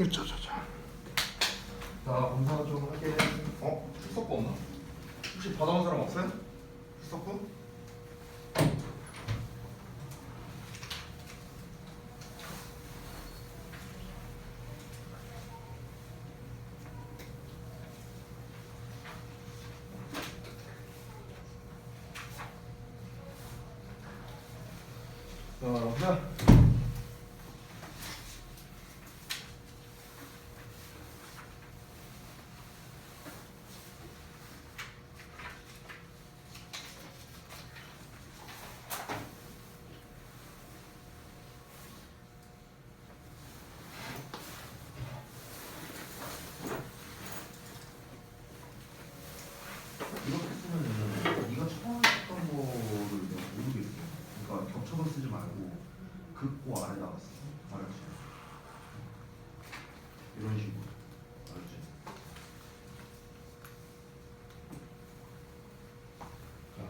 자자자. 자, 검사 좀 할게. 출석부 없나? 혹시 받아온 사람 없어요? 출석부? 자, 이렇게 쓰면은 네가 처음 했던 거를 내가 모르겠어. 그러니까 겹쳐서 쓰지 말고 긋고 아래다가 써. 알았지? 이런 식으로. 알았지? 자,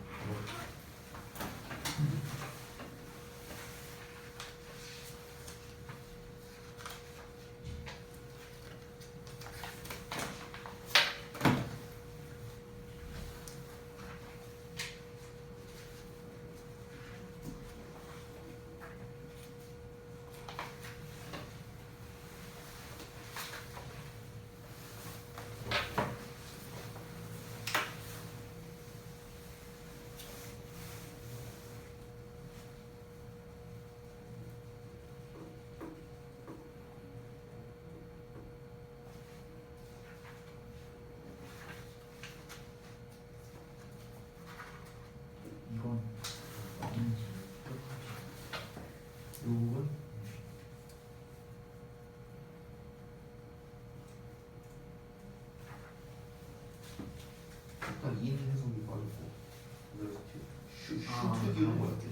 이건 요건 일단 인 해석이 빠졌고 그래서 슈트 이런 거였지.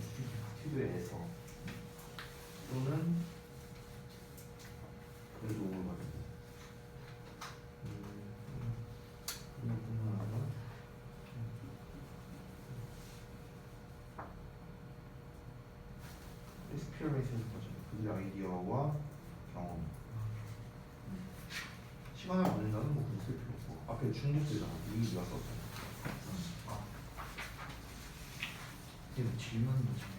튜브에서 또는 그래도 오늘 말이야. 그뿐만 아니라 experience까지 그들의 아이디어와 경험. 시간을 받는다는 뭐 굳이 쓸 필요 없고 앞에 중복되잖아. 이미 네가 썼잖아. 이거 질문도 좀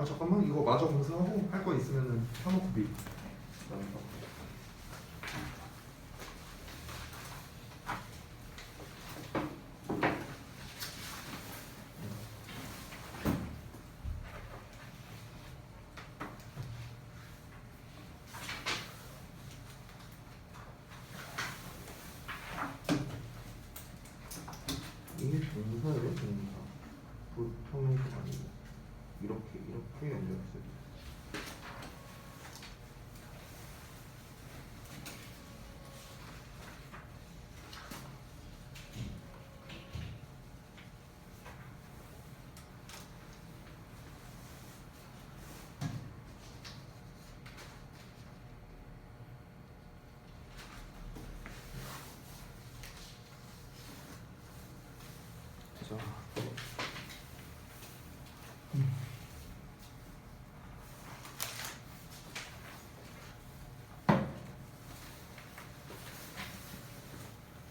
잠깐만, 이거 마저 검사하고 할 거 있으면은 켜놓고 비. 그다음에 봐. 이게 동사예요, 동사. 보통형식 아니고 이렇게 연결했어요. 자.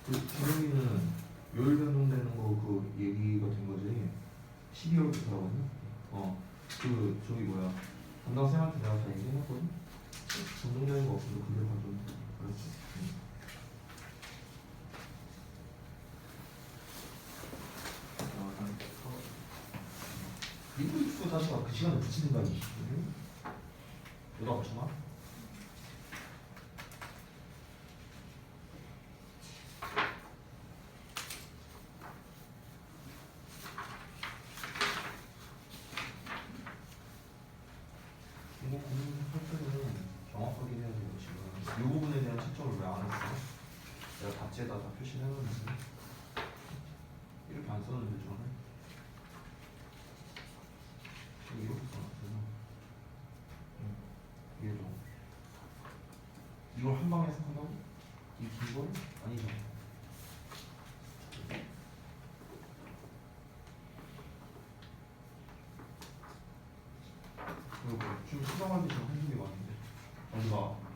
그 주영이는 요일 변동되는 거 그 얘기가 된 거지. 12월부터 하거든. 그 저기 뭐야 담당 쌤한테 내가 다 얘기해놨거든. 변동되는 거 없어도 그대로 가져오면 돼. 알았지? 리뷰 익수 다시가 그 시간에 붙이는다니. 너가 맞춰봐. 이거 고민할 때는 정확하게 해야 돼요. 지금 이 부분에 대한 채점을 왜 안 했어? 내가 답지에다 다 표시를 해놨는데 이렇게 안 썼는데 저는 이렇게 써놨어요. 얘도 이걸 한 방에 해석한다고? 이 긴 걸? 아니죠. 그리고 좀 수정하기 전 한줄이 많은데 어디가?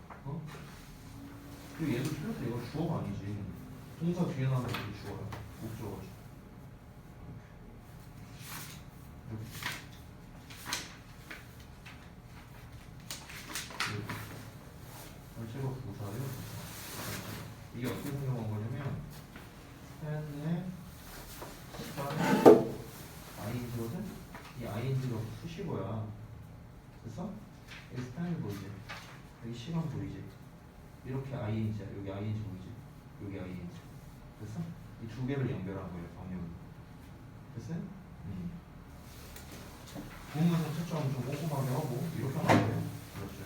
그리고 얘도 틀렸어. 이거 주어가 아니지. 동사 뒤에 나오는 게 주어야. 목적어죠. 전체가 부사예요. 이게 어떻게 생각한 거냐면 펜의 시간 ing거든? 이 ing가 수식어야. 됐어? 여기 스펜이 보이지? 여기 시간 보이지? 이렇게 ing야. 여기 ing 보이지? 여기 ing. 됐어? 이 두 개를 연결한 거예요. 방향으로. 됐어요? 부분에서 채점 좀 꼼꼼하게 하고 이렇게 하면 안 돼요. 그렇죠.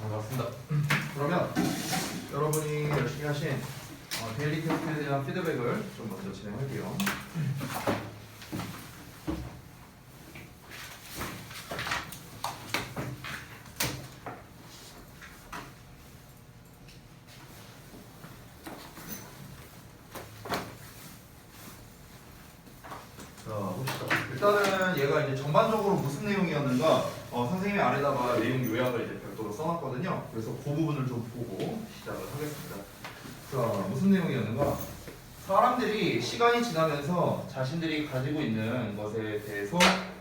반갑습니다. 그러면 여러분이 열심히 하신 데일리 테스트에 대한 피드백을 좀 먼저 진행할게요. 자, 봅시다. 일단은 얘가 이제 전반적으로 무슨 내용이었는가 선생님이 아래다가 내용 요약을 이제 별도로 써놨거든요. 그래서 그 부분을 좀 보고 시작을 하겠습니다. 자, 무슨 내용이었는가? 사람들이 시간이 지나면서 자신들이 가지고 있는 것에 대해서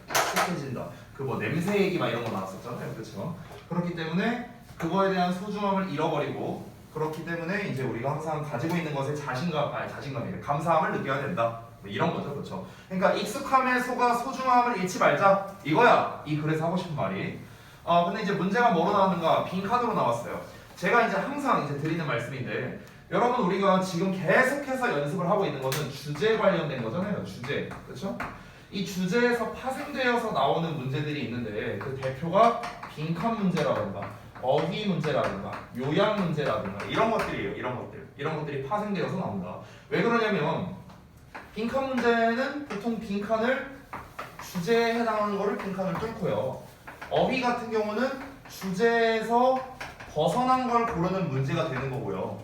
익숙해진다. 그 뭐 냄새 얘기 막 이런 거 나왔었잖아요. 그렇죠? 그렇기 때문에 그거에 대한 소중함을 잃어버리고 그렇기 때문에 이제 우리가 항상 가지고 있는 것에 자신감이래. 감사함을 느껴야 된다. 뭐 이런 거죠, 그렇죠? 그러니까 익숙함에 속아 소중함을 잃지 말자 이거야. 이 글에서 하고 싶은 말이. 근데 이제 문제가 뭐로 나왔는가? 빈칸으로 나왔어요. 제가 이제 항상 이제 드리는 말씀인데, 여러분 우리가 지금 계속해서 연습을 하고 있는 것은 주제 관련된 거잖아요. 주제, 그렇죠? 이 주제에서 파생되어서 나오는 문제들이 있는데 그 대표가 빈칸 문제라든가 어휘 문제라든가 요약 문제라든가 이런 것들이에요. 이런 것들이 파생되어서 나온다. 왜 그러냐면 빈칸 문제는 보통 빈칸을 주제에 해당하는 거를 빈칸을 뚫고요. 어휘 같은 경우는 주제에서 벗어난 걸 고르는 문제가 되는 거고요.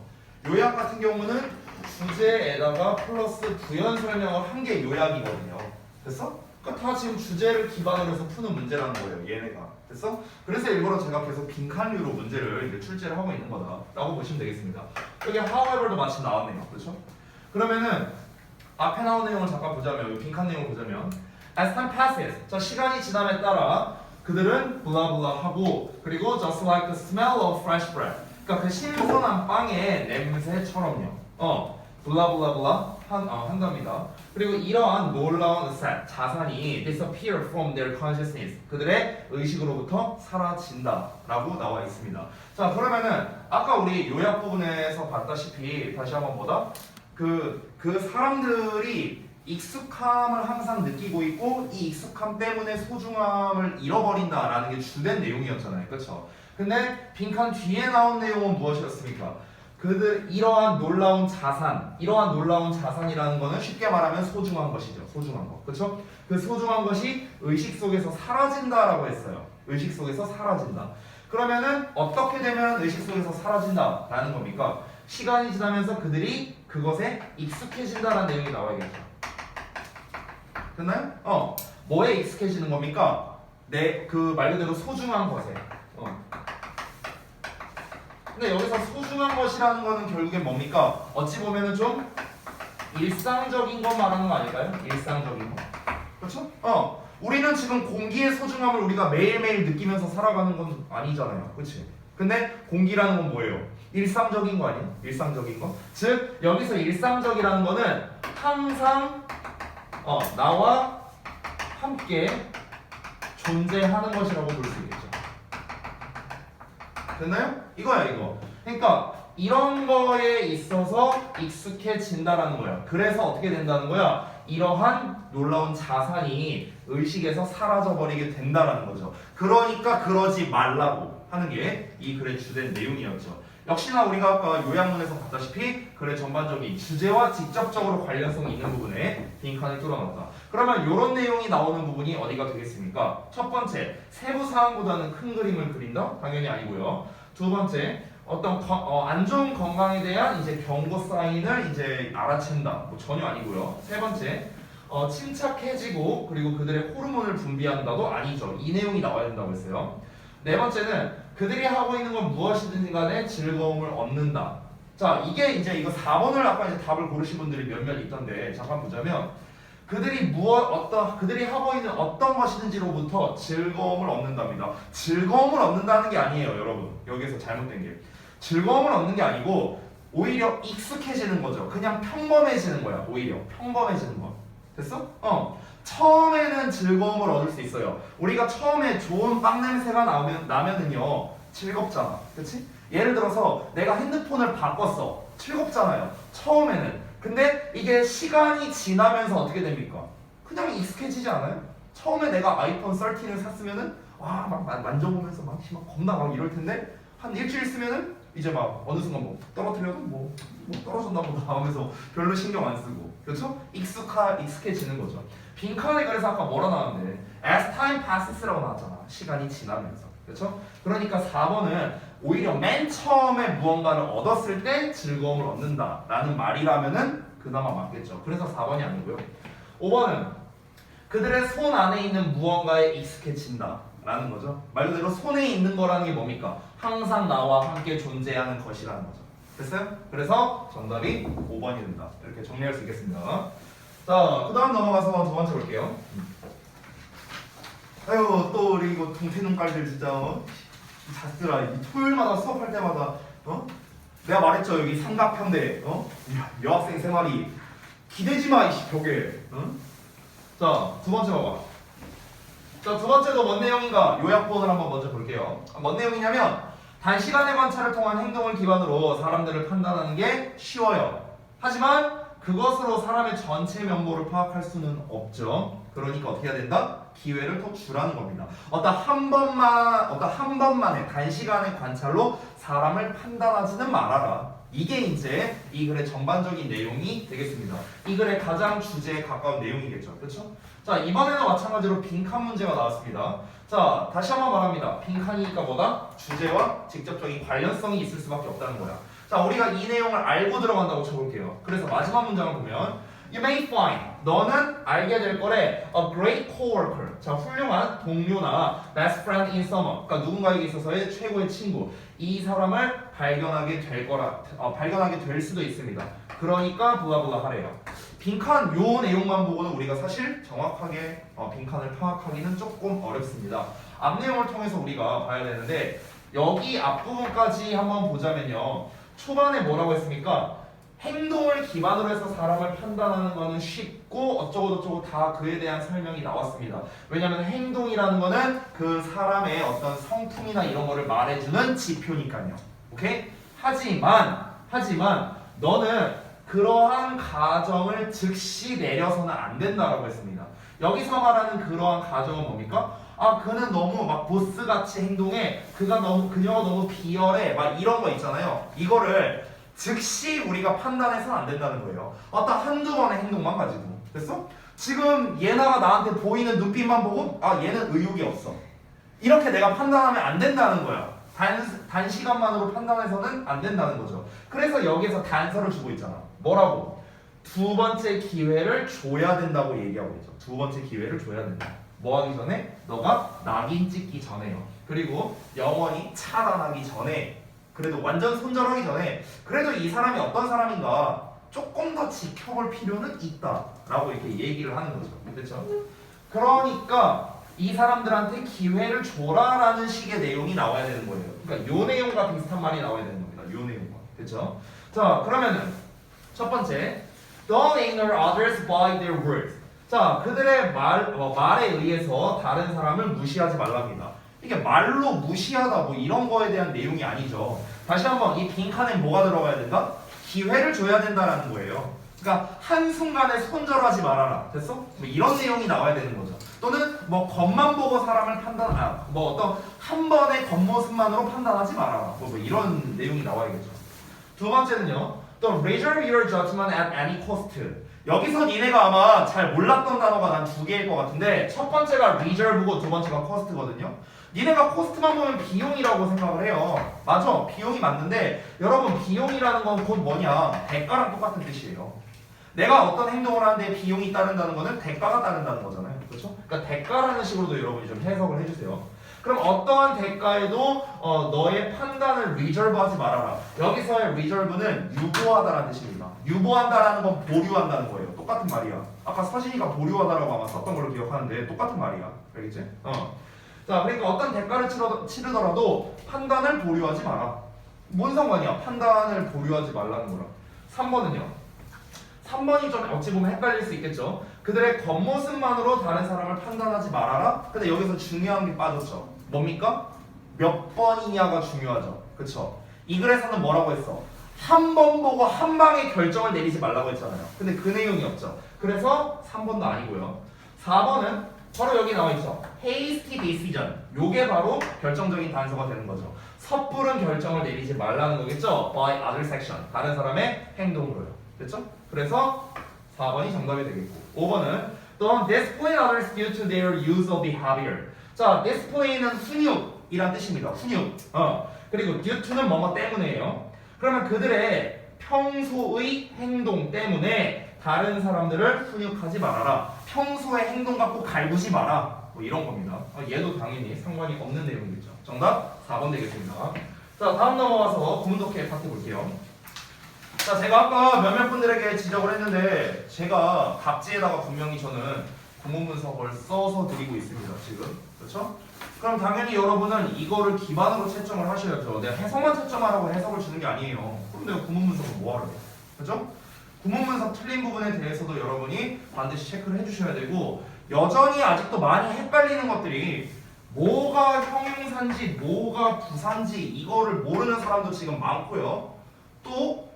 요약 같은 경우는 주제에다가 플러스 부연 설명을 한 게 요약이거든요. 됐어? 그러니까 다 지금 주제를 기반으로 해서 푸는 문제라는 거예요. 얘네가. 됐어? 그래서 일부러 제가 계속 빈칸류로 문제를 이제 출제를 하고 있는 거다라고 보시면 되겠습니다. 여기 however도 마침 나왔네요. 그렇죠? 그러면은 앞에 나온 내용을 잠깐 보자면, 이 빈칸 내용을 보자면 as time passes, 자 시간이 지남에 따라 그들은 블라블라 하고 그리고 just like the smell of fresh bread, 그러니까 그 신선한 빵의 냄새처럼요. 블라블라블라 한답니다. 그리고 이러한 놀라운 자산이 disappear from their consciousness, 그들의 의식으로부터 사라진다라고 나와 있습니다. 자 그러면은 아까 우리 요약 부분에서 봤다시피 다시 한번 보다 그 사람들이 익숙함을 항상 느끼고 있고 이 익숙함 때문에 소중함을 잃어버린다라는 게 주된 내용이었잖아요. 그렇죠? 근데 빈칸 뒤에 나온 내용은 무엇이었습니까? 그들 이러한 놀라운 자산이라는 거는 쉽게 말하면 소중한 것이죠. 소중한 것. 그렇죠? 그 소중한 것이 의식 속에서 사라진다라고 했어요. 의식 속에서 사라진다. 그러면은 어떻게 되면 의식 속에서 사라진다라는 겁니까? 시간이 지나면서 그들이 그것에 익숙해진다라는 내용이 나와야겠죠. 됐나요? 뭐에 익숙해지는 겁니까? 그 말 그대로 소중한 것에. 근데 여기서 소중한 것이라는 거는 결국엔 뭡니까? 어찌 보면은 좀 일상적인 것 말하는 거 아닐까요? 일상적인 거. 그렇죠? 우리는 지금 공기의 소중함을 우리가 매일매일 느끼면서 살아가는 건 아니잖아요. 그렇지? 근데 공기라는 건 뭐예요? 일상적인 거 아니에요? 일상적인 거. 즉 여기서 일상적이라는 거는 항상 나와 함께 존재하는 것이라고 볼 수 있겠죠. 됐나요? 이거야 이거. 그러니까 이런 거에 있어서 익숙해진다라는 거야. 그래서 어떻게 된다는 거야? 이러한 놀라운 자산이 의식에서 사라져버리게 된다라는 거죠. 그러니까 그러지 말라고 하는 게 이 글의 주된 내용이었죠. 역시나 우리가 아까 요약문에서 봤다시피 글의 전반적인 주제와 직접적으로 관련성이 있는 부분에 빈칸을 뚫어놨다. 그러면 이런 내용이 나오는 부분이 어디가 되겠습니까? 첫 번째, 세부 사항보다는 큰 그림을 그린다? 당연히 아니고요. 두 번째, 어떤 안 좋은 건강에 대한 이제 경고 사인을 이제 알아챈다. 뭐 전혀 아니고요. 세 번째, 침착해지고 그리고 그들의 호르몬을 분비한다도 아니죠. 이 내용이 나와야 된다고 했어요. 네 번째는 그들이 하고 있는 건 무엇이든 간에 즐거움을 얻는다. 자, 이게 이제 이거 4번을 아까 이제 답을 고르신 분들이 몇몇 있던데 잠깐 보자면 그들이 그들이 하고 있는 어떤 것이든지로부터 즐거움을 얻는답니다. 즐거움을 얻는다는 게 아니에요, 여러분. 여기서 잘못된 게. 즐거움을 얻는 게 아니고 오히려 익숙해지는 거죠. 그냥 평범해지는 거야. 오히려 평범해지는 거. 됐어? 처음에는 즐거움을 얻을 수 있어요. 우리가 처음에 좋은 빵 냄새가 나면은요 즐겁잖아. 그치? 예를 들어서 내가 핸드폰을 바꿨어. 즐겁잖아요. 처음에는. 근데 이게 시간이 지나면서 어떻게 됩니까? 그냥 익숙해지지 않아요? 처음에 내가 아이폰 13을 샀으면은 와 막 만져보면서 막 겁나 막 이럴 텐데 한 일주일 쓰면은 이제 막 어느 순간 뭐 떨어뜨려도 뭐 떨어졌나 보다 하면서 별로 신경 안 쓰고. 그렇죠? 익숙해지는 거죠. 빈칸에 그래서 아까 뭐라 나왔는데 as time passes라고 나왔잖아. 시간이 지나면서. 그렇죠? 그러니까 4번은 오히려 맨 처음에 무언가를 얻었을 때 즐거움을 얻는다라는 말이라면은 그나마 맞겠죠. 그래서 4번이 아니고요. 5번은 그들의 손 안에 있는 무언가에 익숙해진다 라는 거죠. 말 그대로 손에 있는 거라는 게 뭡니까? 항상 나와 함께 존재하는 것이라는 거죠. 됐어요? 그래서 정답이 5번이 된다. 이렇게 정리할 수 있겠습니다. 자, 그 다음 넘어가서 두 번째 볼게요. 아유, 또 우리 이거 동태눈깔들 진짜 잤더라. 이 토요일마다 수업할 때마다 내가 말했죠. 여기 삼각편대 여학생 3마리 기대지 마 이씨 벽에. 자, 두 번째 봐봐. 자, 두 번째도 뭔 내용인가? 요약본을 한번 먼저 볼게요. 뭔 내용이냐면 단시간의 관찰을 통한 행동을 기반으로 사람들을 판단하는 게 쉬워요. 하지만 그것으로 사람의 전체 면모를 파악할 수는 없죠. 그러니까 어떻게 해야 된다? 기회를 더 주라는 겁니다. 어떤 한 번만의 단시간의 관찰로 사람을 판단하지는 말아라. 이게 이제 이 글의 전반적인 내용이 되겠습니다. 이 글의 가장 주제에 가까운 내용이겠죠. 그렇죠? 자, 이번에는 마찬가지로 빈칸 문제가 나왔습니다. 자, 다시 한번 말합니다. 빈칸이니까 뭐다? 주제와 직접적인 관련성이 있을 수밖에 없다는 거야. 자, 우리가 이 내용을 알고 들어간다고 쳐볼게요. 그래서 마지막 문장을 보면 You may find, 너는 알게 될 거래 a great coworker, 자, 훌륭한 동료나 best friend in someone, 그러니까 누군가에게 있어서의 최고의 친구, 이 사람을 발견하게 될 수도 있습니다. 그러니까 부가부가 하래요. 빈칸 요 내용만 보고는 우리가 사실 정확하게 빈칸을 파악하기는 조금 어렵습니다. 앞 내용을 통해서 우리가 봐야 되는데 여기 앞부분까지 한번 보자면요. 초반에 뭐라고 했습니까? 행동을 기반으로 해서 사람을 판단하는 거는 쉽고 어쩌고저쩌고 다 그에 대한 설명이 나왔습니다. 왜냐하면 행동이라는 거는 그 사람의 어떤 성품이나 이런 거를 말해주는 지표니까요. 오케이? 하지만 너는 그러한 가정을 즉시 내려서는 안 된다라고 했습니다. 여기서 말하는 그러한 가정은 뭡니까? 아, 그는 너무 막 보스같이 행동해. 그녀가 너무 비열해. 막 이런 거 있잖아요. 이거를 즉시 우리가 판단해서는 안 된다는 거예요. 어떤 한두 번의 행동만 가지고. 됐어? 지금 예나가 나한테 보이는 눈빛만 보고 아, 얘는 의욕이 없어. 이렇게 내가 판단하면 안 된다는 거야. 단시간만으로 판단해서는 안 된다는 거죠. 그래서 여기서 단서를 주고 있잖아. 뭐라고? 두 번째 기회를 줘야 된다고 얘기하고 있죠. 두 번째 기회를 줘야 된다. 뭐 하기 전에? 너가 낙인 찍기 전에요. 그리고 영원히 차단하기 전에, 그래도 완전 손절하기 전에 그래도 이 사람이 어떤 사람인가 조금 더 지켜볼 필요는 있다라고 이렇게 얘기를 하는 거죠. 그렇죠? 그러니까 이 사람들한테 기회를 줘라라는 식의 내용이 나와야 되는 거예요. 그러니까 요 내용과 비슷한 말이 나와야 되는 겁니다. 요 내용과. 그렇죠? 자, 그러면은 첫 번째, don't ignore others by their words. 자, 그들의 말에 의해서 다른 사람을 무시하지 말랍니다. 이게 말로 무시하다 뭐 이런 거에 대한 내용이 아니죠. 다시 한번 이 빈칸에 뭐가 들어가야 된다? 기회를 줘야 된다라는 거예요. 그러니까 한순간에 손절하지 말아라. 됐어? 뭐 이런 내용이 나와야 되는 거죠. 또는 뭐 겉만 보고 사람을 뭐 어떤 한 번의 겉모습만으로 판단하지 말아라. 뭐 이런 내용이 나와야겠죠. 두 번째는요. 또 reserve your judgment at any cost. 여기서 니네가 아마 잘 몰랐던 단어가 난 두 개일 것 같은데 첫 번째가 reserve고 두 번째가 cost거든요. 니네가 코스트만 보면 비용이라고 생각을 해요. 맞아, 비용이 맞는데 여러분 비용이라는 건 곧 뭐냐? 대가랑 똑같은 뜻이에요. 내가 어떤 행동을 하는데 비용이 따른다는 거는 대가가 따른다는 거잖아요. 그렇죠? 그러니까 대가라는 식으로도 여러분이 좀 해석을 해주세요. 그럼 어떠한 대가에도 너의 판단을 reserve하지 말아라. 여기서의 reserve는 유보하다라는 뜻입니다. 유보한다라는 건 보류한다는 거예요. 똑같은 말이야. 아까 서진이가 보류하다라고 아마 썼던 걸로 기억하는데 똑같은 말이야. 알겠지? 자, 그러니까 어떤 대가를 치르더라도 판단을 보류하지 마라. 뭔 상관이야? 판단을 보류하지 말라는 거랑. 3번은요. 3번이 좀 어찌 보면 헷갈릴 수 있겠죠. 그들의 겉모습만으로 다른 사람을 판단하지 말아라. 근데 여기서 중요한 게 빠졌죠. 뭡니까? 몇 번이냐가 중요하죠. 그쵸? 이 글에서는 뭐라고 했어? 한 번 보고 한 방에 결정을 내리지 말라고 했잖아요. 근데 그 내용이 없죠. 그래서 3번도 아니고요. 4번은 바로 여기 나와 있죠. hasty decision. 요게 바로 결정적인 단서가 되는 거죠. 섣부른 결정을 내리지 말라는 거겠죠. by other section. 다른 사람의 행동으로요. 됐죠? 그래서 4번이 정답이 되겠고 5번은 Don't discipline others due to their use of behavior. 자, discipline은 훈육이란 뜻입니다. 훈육. 그리고 due to는 뭐뭐 때문에요. 그러면 그들의 평소의 행동 때문에 다른 사람들을 훈육하지 말아라. 평소의 행동 갖고 갈구지 마라. 뭐 이런 겁니다. 얘도 당연히 상관이 없는 내용이겠죠. 정답 4번 되겠습니다. 자, 다음 넘어가서 구문독해 파트 볼게요. 자, 제가 아까 몇몇 분들에게 지적을 했는데 제가 답지에다가 분명히 저는 구문 분석을 써서 드리고 있습니다. 지금. 그렇죠? 그럼 당연히 여러분은 이거를 기반으로 채점을 하셔야죠. 내가 해석만 채점하라고 해석을 주는 게 아니에요. 그럼 내가 구문 분석을 뭐 하라고? 그렇죠? 구문 분석 틀린 부분에 대해서도 여러분이 반드시 체크를 해주셔야 되고 여전히 아직도 많이 헷갈리는 것들이 뭐가 형용사인지 뭐가 부사인지 이거를 모르는 사람도 지금 많고요. 또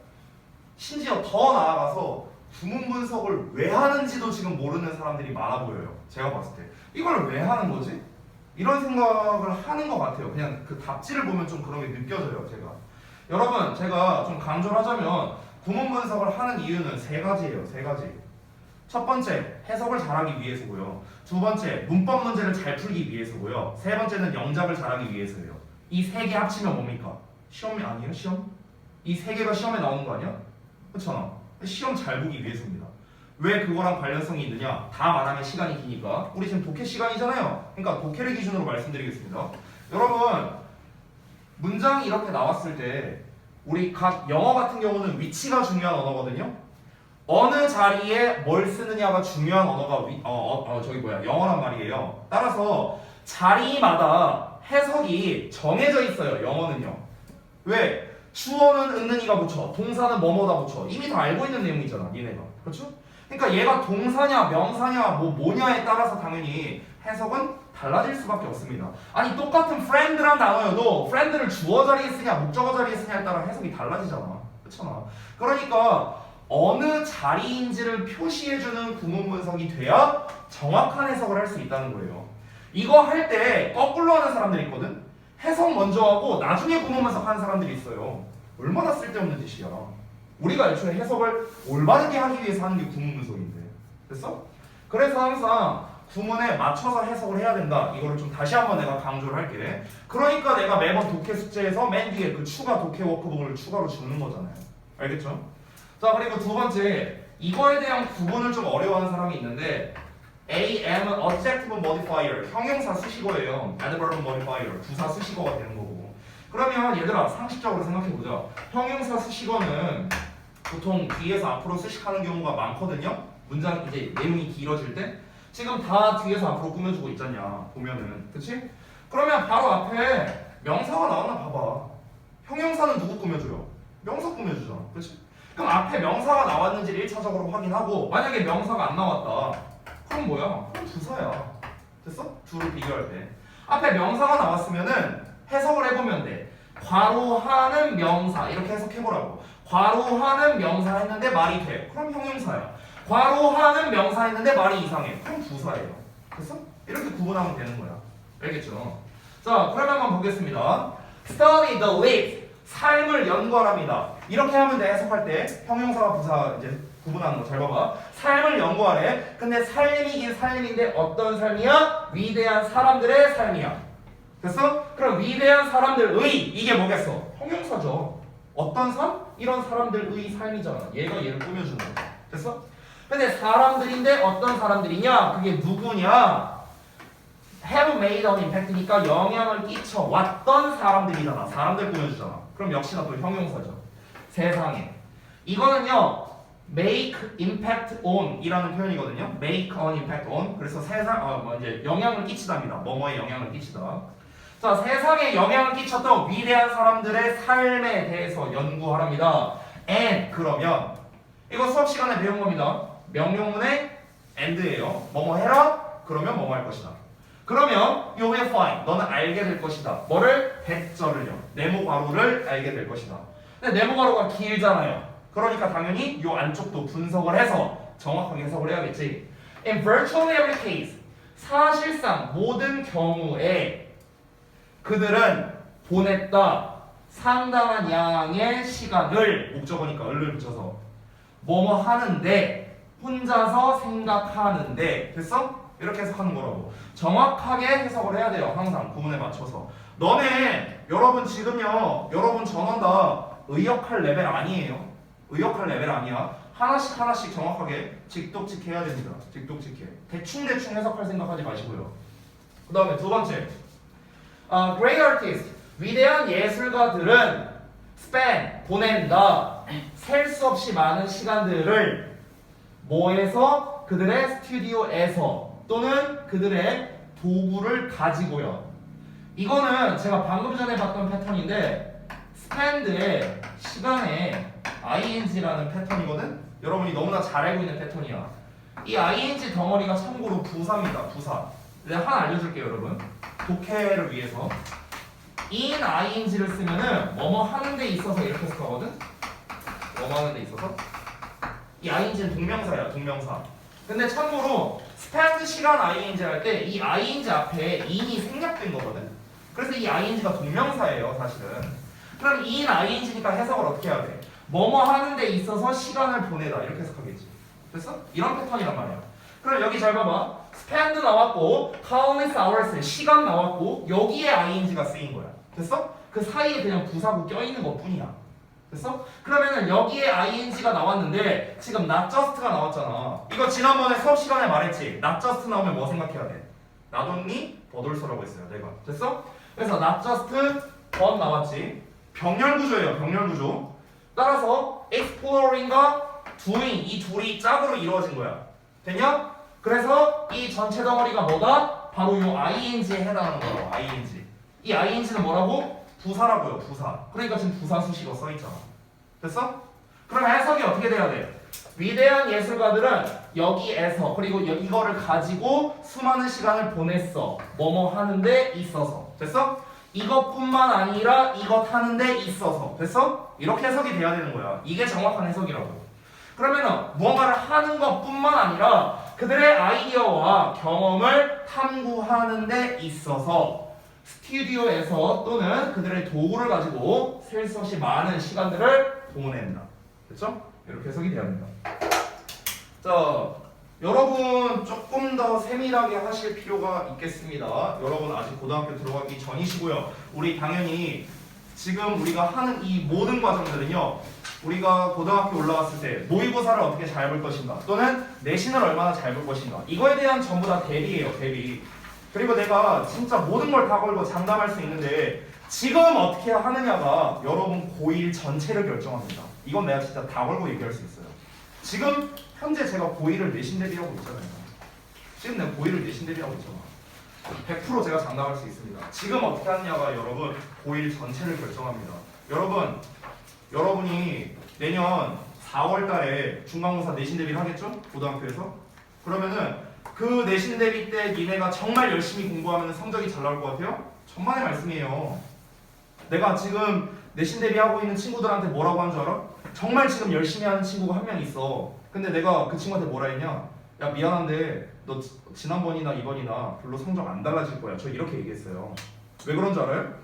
심지어 더 나아가서 구문 분석을 왜 하는지도 지금 모르는 사람들이 많아 보여요. 제가 봤을 때 이걸 왜 하는 거지? 이런 생각을 하는 것 같아요. 그냥 그 답지를 보면 좀 그런 게 느껴져요. 여러분 제가 좀 강조를 하자면 구문 분석을 하는 이유는 세 가지예요. 세 가지. 첫 번째, 해석을 잘하기 위해서고요. 두 번째, 문법 문제를 잘 풀기 위해서고요. 세 번째는 영작을 잘하기 위해서예요. 이 세 개 합치면 뭡니까? 시험이 아니에요? 시험? 이 세 개가 시험에 나오는 거 아니야? 그렇잖아. 시험 잘 보기 위해서입니다. 왜 그거랑 관련성이 있느냐? 다 말하면 시간이 기니까. 우리 지금 독해 시간이잖아요. 그러니까 독해를 기준으로 말씀드리겠습니다. 여러분, 문장이 이렇게 나왔을 때 우리 각 영어 같은 경우는 위치가 중요한 언어거든요. 어느 자리에 뭘 쓰느냐가 중요한 언어가 영어란 말이에요. 따라서 자리마다 해석이 정해져 있어요. 영어는요. 왜? 주어는 은는이가 붙여, 동사는 뭐뭐다 붙여. 이미 다 알고 있는 내용이잖아, 니네가. 그렇죠? 그러니까 얘가 동사냐 명사냐 뭐냐에 따라서 당연히 해석은 달라질 수밖에 없습니다. 아니 똑같은 friend란 단어여도 friend를 주어 자리에 쓰냐 목적어 자리에 쓰냐에 따라 해석이 달라지잖아. 그렇잖아. 그러니까 어느 자리인지를 표시해주는 구문 분석이 돼야 정확한 해석을 할 수 있다는 거예요. 이거 할 때 거꾸로 하는 사람들이 있거든. 해석 먼저 하고 나중에 구문 분석하는 사람들이 있어요. 얼마나 쓸데없는 짓이야. 우리가 애초에 해석을 올바르게 하기 위해서 하는 게 구문 분석인데. 됐어? 그래서 항상 구문에 맞춰서 해석을 해야 된다. 이거를 좀 다시 한번 내가 강조를 할게. 그러니까 내가 매번 독해 숙제에서 맨 뒤에 그 추가 독해 워크북을 추가로 주는 거잖아요. 알겠죠? 자, 그리고 두 번째, 이거에 대한 구분을 좀 어려워하는 사람이 있는데 AM은 adjective modifier, 형용사 수식어예요. adverb modifier, 부사 수식어가 되는 거고. 그러면 얘들아 상식적으로 생각해보자. 형용사 수식어는 보통 뒤에서 앞으로 수식하는 경우가 많거든요. 문장 이제 내용이 길어질 때 지금 다 뒤에서 앞으로 꾸며주고 있잖냐 보면은. 그치? 그러면 바로 앞에 명사가 나왔나 봐봐. 형용사는 누구 꾸며줘요? 명사 꾸며주잖아. 그치? 그럼 앞에 명사가 나왔는지를 1차적으로 확인하고 만약에 명사가 안 나왔다. 그럼 뭐야? 그럼 부사야. 됐어? 둘을 비교할 때. 앞에 명사가 나왔으면은 해석을 해보면 돼. 괄호하는 명사 이렇게 해석해보라고. 괄호하는 명사 했는데 말이 돼. 그럼 형용사야. 괄호하는 명사 했는데 말이 이상해. 그럼 부사예요. 됐어? 이렇게 구분하면 되는 거야. 알겠죠? 자, 그러면 한번 보겠습니다. Study the life. 삶을 연구하랍니다. 이렇게 하면 돼. 해석할 때 형용사와 부사 이제 구분하는 거 잘 봐봐. 삶을 연구하래. 근데 삶이긴 삶인데 어떤 삶이야? 위대한 사람들의 삶이야. 됐어? 그럼 위대한 사람들의 이게 뭐겠어? 형용사죠. 어떤 삶? 이런 사람들의 삶이잖아. 얘가 얘를 꾸며주는 거야. 됐어? 근데 사람들인데 어떤 사람들이냐? 그게 누구냐? have made an impact니까 영향을 끼쳐 왔던 사람들이잖아. 사람들 꾸며주잖아. 그럼 역시나 또 형용사죠. 세상에. 이거는요. make impact on 이라는 표현이거든요. make an impact on. 그래서 세상 이제 영향을 끼치답니다. 뭐뭐에 영향을 끼치다. 자, 세상에 영향을 끼쳤던 위대한 사람들의 삶에 대해서 연구하랍니다. and 그러면 이거 수업 시간에 배운 겁니다. 명령문의 and예요. 뭐뭐 해라. 그러면 뭐뭐 할 것이다. 그러면 you will find 너는 알게 될 것이다. 뭐를? 대절을요. 네모 괄호를 알게 될 것이다. 근데 네모 괄호가 길잖아요. 그러니까 당연히 이 안쪽도 분석을 해서 정확하게 해석을 해야겠지. In virtually every case 사실상 모든 경우에 그들은 보냈다 상당한 양의 시간을 목적어니까 을을 붙여서 뭐뭐 하는데 혼자서 생각하는데 됐어? 이렇게 해석하는 거라고. 정확하게 해석을 해야 돼요. 항상 구문에 맞춰서. 너네 여러분 지금요 여러분 전원 다 의역할 레벨 아니에요. 의역할 레벨 아니야. 하나씩 정확하게 직독직 해야 됩니다. 직독직해. 대충 해석할 생각하지 마시고요. 그 다음에 두 번째 great artist 위대한 예술가들은 spend 보낸다 셀 수 없이 많은 시간들을 뭐에서? 그들의 스튜디오에서 또는 그들의 도구를 가지고요. 이거는 제가 방금 전에 봤던 패턴인데 spend의 시간에 ing라는 패턴이거든? 여러분이 너무나 잘 알고 있는 패턴이야. 이 ing 덩어리가 참고로 부사입니다. 부사. 내가 하나 알려줄게요 여러분. 독해를 위해서 in ing를 쓰면은 뭐뭐 하는 데 있어서 이렇게 해석하거든? 뭐뭐 하는 데 있어서 이 ing는 동명사야. 동명사. 근데 참고로 spend 시간 ing 할 때 이 ing 앞에 in이 생략된 거거든? 그래서 이 ing가 동명사예요 사실은. 그럼 in ing니까 해석을 어떻게 해야 돼? 뭐뭐 하는 데 있어서 시간을 보내다 이렇게 해석하겠지. 됐어? 이런 패턴이란 말이야. 그럼 여기 잘 봐봐. spend 나왔고 countless hours 시간 나왔고 여기에 ing가 쓰인 거야. 됐어? 그 사이에 그냥 부사구 껴있는 것 뿐이야. 됐어? 그러면은 여기에 ing가 나왔는데 지금 not just가 나왔잖아. 이거 지난번에 수업 시간에 말했지. not just 나오면 뭐 생각해야 돼? not only 버돌서라고 했어요 내가. 됐어? 그래서 not just but 나왔지. 병렬구조예요. 병렬구조. 따라서 exploring과 doing 이 둘이 짝으로 이루어진 거야. 됐냐? 그래서 이 전체 덩어리가 뭐다? 바로 이 ing에 해당하는 거라고. ing. 이 ing는 뭐라고? 부사라고요. 부사. 그러니까 지금 부사 수식어 써있잖아. 됐어? 그럼 해석이 어떻게 돼야 돼? 위대한 예술가들은 여기에서 그리고 이거를 가지고 수많은 시간을 보냈어. 뭐뭐 하는데 있어서. 됐어? 이것뿐만 아니라 이것 하는데 있어서. 됐어? 이렇게 해석이 돼야 되는 거야. 이게 정확한 해석이라고. 그러면은 무언가를 하는 것뿐만 아니라 그들의 아이디어와 경험을 탐구하는 데 있어서 스튜디오에서 또는 그들의 도구를 가지고 셀 수 없이 많은 시간들을 보낸다. 됐죠? 이렇게 해석이 돼야 된다. 자, 여러분 조금 더 세밀하게 하실 필요가 있겠습니다. 여러분 아직 고등학교 들어가기 전이시고요. 우리 당연히 지금 우리가 하는 이 모든 과정들은요. 우리가 고등학교 올라갔을 때 모의고사를 어떻게 잘 볼 것인가 또는 내신을 얼마나 잘 볼 것인가 이거에 대한 전부 다 대비예요. 대비. 그리고 내가 진짜 모든 걸 다 걸고 장담할 수 있는데 지금 어떻게 하느냐가 여러분 고1 전체를 결정합니다. 이건 내가 진짜 다 걸고 얘기할 수 있어요. 지금 현재 제가 고1을 내신 대비하고 있잖아요. 지금 내가 고1을 내신 대비하고 있잖아. 100% 제가 장담할 수 있습니다. 지금 어떻게 하느냐가 여러분 고1 전체를 결정합니다. 여러분이 내년 4월 달에 중간고사 내신 대비를 하겠죠? 고등학교에서? 그러면은 그 내신 대비 때 니네가 정말 열심히 공부하면 성적이 잘 나올 것 같아요? 천만의 말씀이에요. 내가 지금 내신 대비하고 있는 친구들한테 뭐라고 한 줄 알아? 정말 지금 열심히 하는 친구가 한 명 있어. 근데 내가 그 친구한테 뭐라 했냐? 야 미안한데 너 지난번이나 이번이나 별로 성적 안 달라질 거야. 저 이렇게 얘기했어요. 왜 그런 줄 알아요?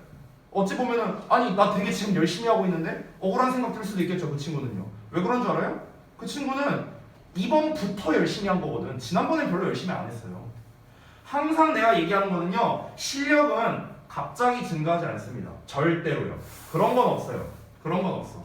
어찌 보면은 아니 나 되게 지금 열심히 하고 있는데 억울한 생각 들 수도 있겠죠. 그 친구는요. 왜 그런 줄 알아요? 그 친구는 이번부터 열심히 한 거거든. 지난번에 별로 열심히 안 했어요. 항상 내가 얘기하는 거는요. 실력은 갑자기 증가하지 않습니다. 절대로요. 그런 건 없어요. 그런 건 없어.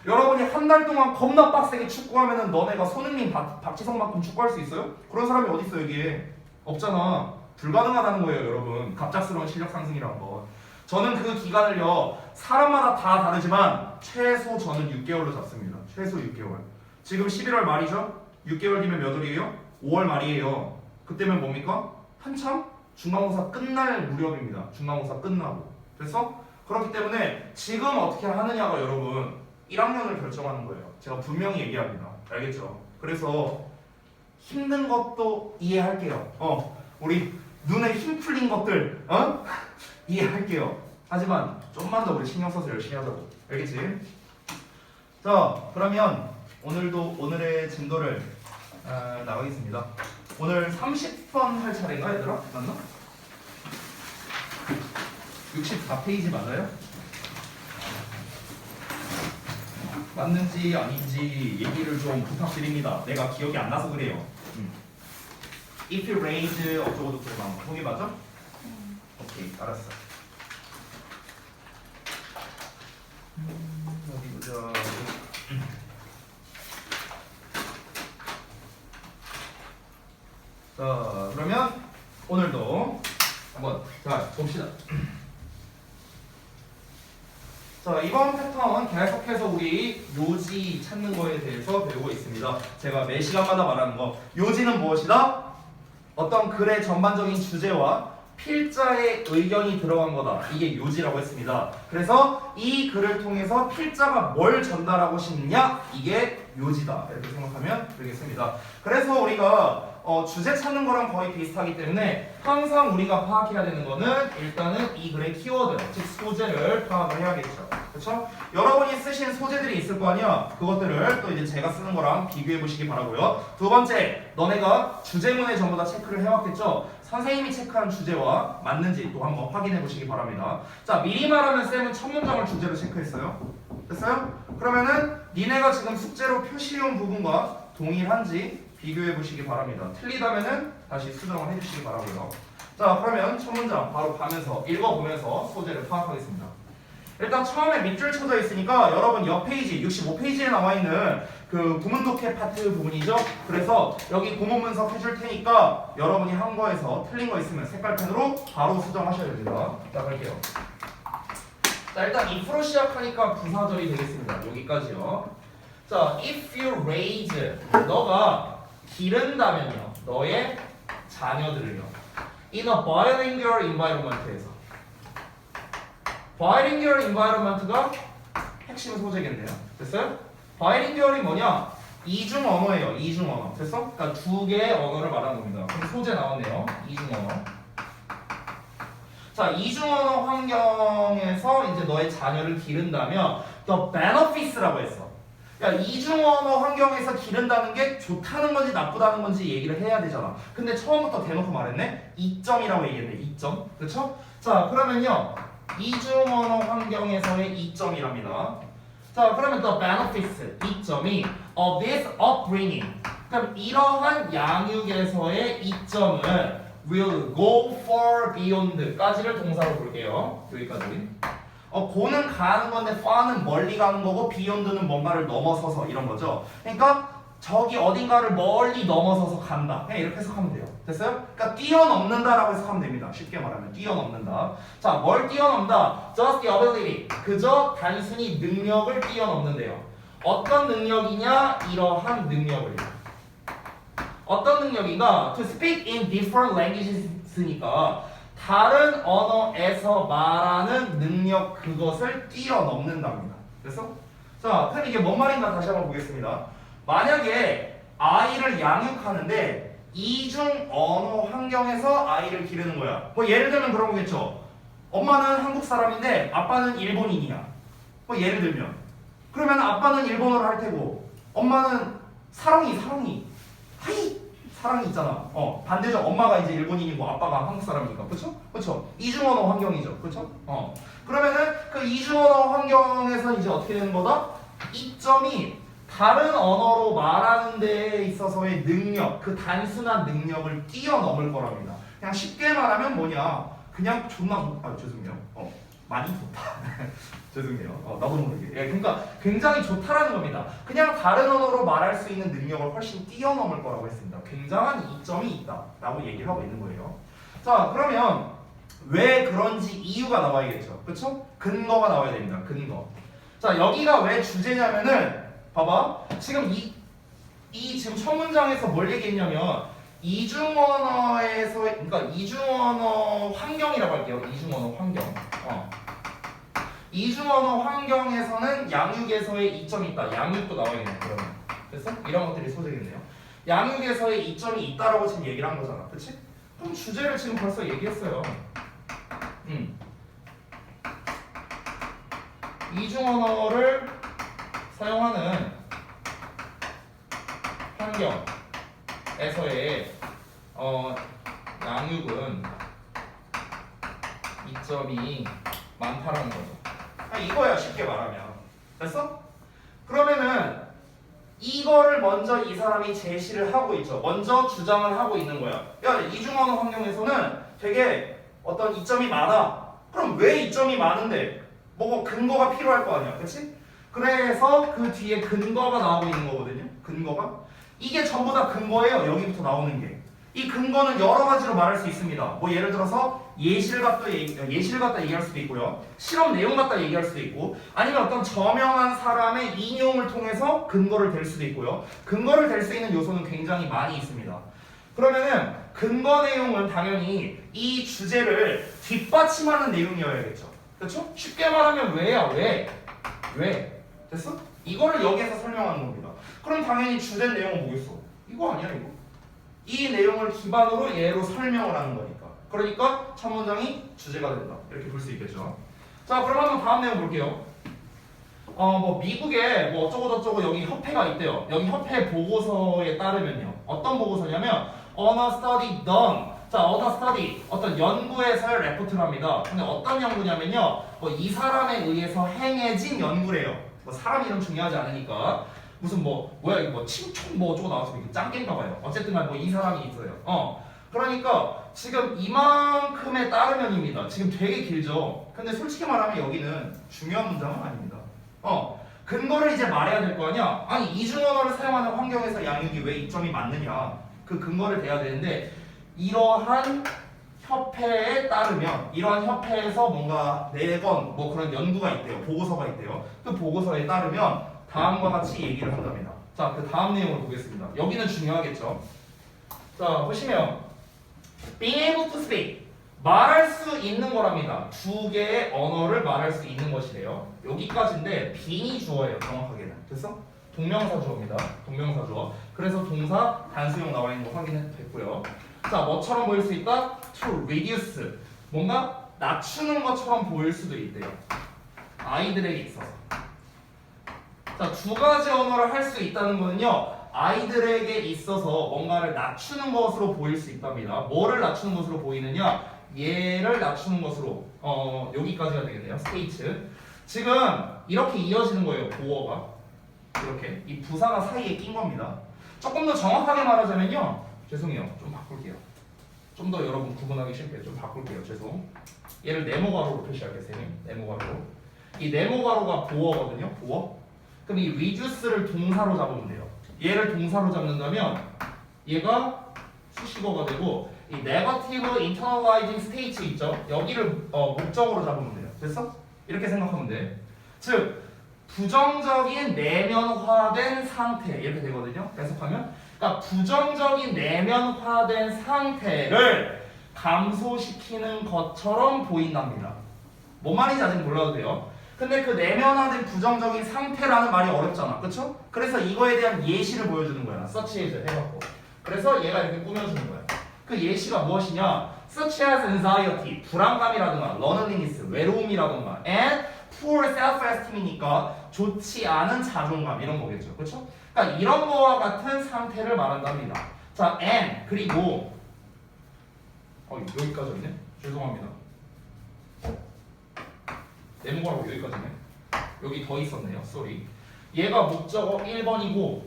여러분이 한 달 동안 겁나 빡세게 축구하면은 너네가 손흥민, 박지성만큼 축구할 수 있어요? 그런 사람이 어디 있어 여기에? 없잖아. 불가능하다는 거예요, 여러분. 갑작스러운 실력 상승이라는 거. 저는 그 기간을요. 사람마다 다 다르지만 최소 저는 6개월로 잡습니다. 최소 6개월. 지금 11월 말이죠? 6개월 뒤면 몇 월이에요? 5월 말이에요. 그때면 뭡니까? 한참 중간고사 끝날 무렵입니다. 중간고사 끝나고. 그래서 그렇기 때문에 지금 어떻게 하느냐가 여러분 1학년을 결정하는 거예요. 제가 분명히 얘기합니다. 알겠죠? 그래서 힘든 것도 이해할게요. 우리 눈에 힘 풀린 것들 이해할게요. 하지만 좀만 더 우리 신경 써서 열심히 하자고. 알겠지? 자, 그러면 오늘의 진도를 나가겠습니다. 오늘 30번 할 차례인가 얘들아? 맞나? 64페이지 맞아요? 맞는지 아닌지 얘기를 좀 부탁드립니다. 내가 기억이 안 나서 그래요. If you raise 어쩌고저쩌고 나온 거 거기 맞아? 오케이, 알았어. 어디 보자. 자, 그러면 오늘도 한번 자 봅시다. 자, 이번 패턴 계속해서 우리 요지 찾는 거에 대해서 배우고 있습니다. 제가 매 시간마다 말하는 거. 요지는 무엇이다? 어떤 글의 전반적인 주제와 필자의 의견이 들어간 거다. 이게 요지라고 했습니다. 그래서 이 글을 통해서 필자가 뭘 전달하고 싶냐? 이게 요지다. 이렇게 생각하면 되겠습니다. 그래서 우리가 주제 찾는 거랑 거의 비슷하기 때문에 항상 우리가 파악해야 되는 거는 일단은 이 글의 키워드, 즉 소재를 파악을 해야겠죠. 그렇죠? 여러분이 쓰신 소재들이 있을 거 아니야. 그것들을 또 이제 제가 쓰는 거랑 비교해 보시기 바라고요. 두 번째, 너네가 주제문에 전부 다 체크를 해왔겠죠? 선생님이 체크한 주제와 맞는지 또 한번 확인해 보시기 바랍니다. 자, 미리 말하면 쌤은 첫 문장을 주제로 체크했어요. 됐어요? 그러면은 니네가 지금 숙제로 표시해온 부분과 동일한지 비교해 보시기 바랍니다. 틀리다면은 다시 수정을 해주시기 바라고요. 자, 그러면 첫 문장 바로 가면서 읽어보면서 소재를 파악하겠습니다. 일단 처음에 밑줄 쳐져 있으니까 여러분 옆 페이지 65페이지에 나와 있는 그 구문 독해 파트 부분이죠. 그래서 여기 구문 분석 해줄 테니까 여러분이 한 거에서 틀린 거 있으면 색깔펜으로 바로 수정하셔야 됩니다. 자, 갈게요. 자, 일단 if로 시작하니까 부사절이 되겠습니다. 여기까지요. 자, if you raise, 너가 기른다면요, 너의 자녀들을요, in a bilingual environment에서. bilingual environment가 핵심 소재겠네요. 됐어요? bilingual이 뭐냐? 이중 언어예요. 이중 언어. 됐어? 그러니까 두 개의 언어를 말하는 겁니다. 그럼 소재 나왔네요. 이중 언어. 자, 이중 언어 환경에서 이제 너의 자녀를 기른다면 the benefits라고 했어. 그러니까 이중 언어 환경에서 기른다는 게 좋다는 건지 나쁘다는 건지 얘기를 해야 되잖아. 근데 처음부터 대놓고 말했네. 이점이라고 얘기했네. 이점. 그렇죠? 자, 그러면요. 이중 언어 환경에서의 이점이랍니다. 자, 그러면 the benefits, 이점이 of this upbringing. 그럼 이러한 양육에서의 이점을 will go far beyond까지를 동사로 볼게요. 여기까지. go는 가는 건데 far는 멀리 가는 거고 beyond는 뭔가를 넘어서서 이런 거죠. 그러니까 저기 어딘가를 멀리 넘어서서 간다. 그냥 이렇게 해석하면 돼요. 됐어요? 그러니까 뛰어넘는다라고 해석하면 됩니다. 쉽게 말하면 뛰어넘는다. 자, 뭘 뛰어넘다? Just the ability. 그저 단순히 능력을 뛰어넘는데요. 어떤 능력이냐? 이러한 능력을요. 어떤 능력인가? To speak in different languages니까 다른 언어에서 말하는 능력 그것을 뛰어넘는답니다. 됐어? 자, 그럼 이게 뭔 말인가 다시 한번 보겠습니다. 만약에 아이를 양육하는데 이중 언어 환경에서 아이를 기르는 거야. 뭐 예를 들면 그런 거겠죠. 엄마는 한국 사람인데 아빠는 일본인이야. 뭐 예를 들면 그러면 아빠는 일본어를 할 테고 엄마는 사랑이 하이 사랑이 있잖아. 반대죠. 엄마가 이제 일본인이고 아빠가 한국 사람이니까. 그렇죠? 이중 언어 환경이죠. 그렇죠? 그러면은 그 이중 언어 환경에서 이제 어떻게 되는 거다? 이점이 다른 언어로 말하는 데 있어서의 능력, 그 단순한 능력을 뛰어넘을 거랍니다. 그냥 쉽게 말하면 뭐냐? 그냥 죄송해요. 많이 좋다. 죄송해요. 나도 모르게. 예, 그러니까 굉장히 좋다라는 겁니다. 그냥 다른 언어로 말할 수 있는 능력을 훨씬 뛰어넘을 거라고 했습니다. 굉장한 이점이 있다라고 얘기를 하고 있는 거예요. 자, 그러면 왜 그런지 이유가 나와야겠죠. 그렇죠? 근거가 나와야 됩니다. 근거. 자, 여기가 왜 주제냐면은 봐봐. 지금 이 지금 첫 문장에서 뭘 얘기했냐면 이중언어에서 그러니까 이중언어 환경이라고 할게요. 이중언어 환경. 이중언어 환경에서는 양육에서의 이점이 있다. 양육도 나와야겠네. 그러면 됐어? 이런 것들이 소재겠네요. 양육에서의 이점이 있다라고 지금 얘기를 한 거잖아. 그렇지? 그럼 주제를 지금 벌써 얘기했어요. 이중언어를 사용하는 환경에서의 양육은 이점이 많다라는 거죠. 이거야 쉽게 말하면. 됐어? 그러면은 이거를 먼저 이 사람이 제시를 하고 있죠. 먼저 주장을 하고 있는 거야. 야, 이중언어 환경에서는 되게 어떤 이점이 많아. 그럼 왜 이점이 많은데? 뭐 근거가 필요할 거 아니야. 그치? 그래서 그 뒤에 근거가 나오고 있는 거거든요. 근거가. 이게 전부 다 근거예요. 여기부터 나오는 게. 이 근거는 여러 가지로 말할 수 있습니다. 뭐 예를 들어서 예시를 갖다 얘기할 수도 있고요. 실험 내용 갖다 얘기할 수도 있고, 아니면 어떤 저명한 사람의 인용을 통해서 근거를 댈 수도 있고요. 근거를 댈 수 있는 요소는 굉장히 많이 있습니다. 그러면은 근거 내용은 당연히 이 주제를 뒷받침하는 내용이어야겠죠. 그렇죠? 쉽게 말하면 왜야? 왜? 됐어? 이거를 여기에서 설명하는 겁니다. 그럼 당연히 주제 내용은 뭐겠어? 이거 아니야 이거? 이 내용을 기반으로 얘로 설명을 하는 거니까. 그러니까 첫 문장이 주제가 된다. 이렇게 볼 수 있겠죠. 자, 그럼 한번 다음 내용 볼게요. 뭐 미국에 뭐 어쩌고저쩌고 여기 협회가 있대요. 여기 협회 보고서에 따르면요. 어떤 보고서냐면 On a study done. 자, on a study. 어떤 연구에서의 레포트를 합니다. 근데 어떤 연구냐면요. 뭐 이 사람에 의해서 행해진 연구래요. 뭐 사람 이름 중요하지 않으니까. 무슨 뭐야 이거 뭐 친총 뭐 어쩌고 나왔으면 이게 짱깨인가 봐요. 어쨌든 뭐 이 사람이 있어요. 그러니까 지금 이만큼에 따르면입니다. 지금 되게 길죠. 근데 솔직히 말하면 여기는 중요한 문장은 아닙니다. 근거를 이제 말해야 될 거 아니야. 아니 이중언어를 사용하는 환경에서 양육이 왜 이점이 맞느냐. 그 근거를 대야 되는데 이러한 협회에 따르면 이러한 협회에서 뭔가 내건 뭐 그런 연구가 있대요. 보고서가 있대요. 그 보고서에 따르면 다음과 같이 얘기를 한답니다. 자, 그 다음 내용을 보겠습니다. 여기는 중요하겠죠. 자, 보시면 being able to speak 말할 수 있는 거랍니다. 두 개의 언어를 말할 수 있는 것이래요. 여기까지인데 being이 주어예요. 정확하게는. 됐어? 동명사 주어입니다. 동명사 주어. 그래서 동사 단수형 나와 있는 거 확인했고요. 자, 뭐처럼 보일 수 있다? to reduce 뭔가 낮추는 것처럼 보일 수도 있대요. 아이들에게 있어서. 자, 두 가지 언어를 할 수 있다는 거는요. 아이들에게 있어서 뭔가를 낮추는 것으로 보일 수 있답니다. 뭐를 낮추는 것으로 보이느냐? 얘를 낮추는 것으로 여기까지가 되겠네요. 스테이트. 지금 이렇게 이어지는 거예요. 보어가. 이렇게 이 부사가 사이에 낀 겁니다. 조금 더 정확하게 말하자면요. 죄송해요. 좀 바꿀게요. 좀 더 여러분 구분하기 쉽게 좀 바꿀게요. 죄송. 얘를 네모가로로 표시할게요. 쌤이. 네모가로. 이 네모가로가 보어거든요. 보어. 그럼 이 reduce를 동사로 잡으면 돼요. 얘를 동사로 잡는다면 얘가 수식어가 되고 이 negative internalizing state 있죠? 여기를 목적으로 잡으면 돼요. 됐어? 이렇게 생각하면 돼. 즉 부정적인 내면화된 상태 이렇게 되거든요. 해석하면 그러니까 부정적인 내면화된 상태를 감소시키는 것처럼 보인답니다. 뭔 말인지 아직 몰라도 돼요. 근데 그 내면화된 부정적인 상태라는 말이 어렵잖아. 그쵸? 그래서 이거에 대한 예시를 보여주는 거야. 서치 해서 해갖고. 그래서 얘가 이렇게 꾸며주는 거야. 그 예시가 무엇이냐? such as anxiety, 불안감이라든가, loneliness, 외로움이라든가, and poor self-esteem이니까 좋지 않은 자존감 이런 거겠죠. 그렇죠? 그러니까 이런 거와 같은 상태를 말한답니다. 자, and 그리고 여기까지였네? 죄송합니다. 네모가라고 여기까지네. 여기 더 있었네요. 쏘리. 얘가 목적어 1번이고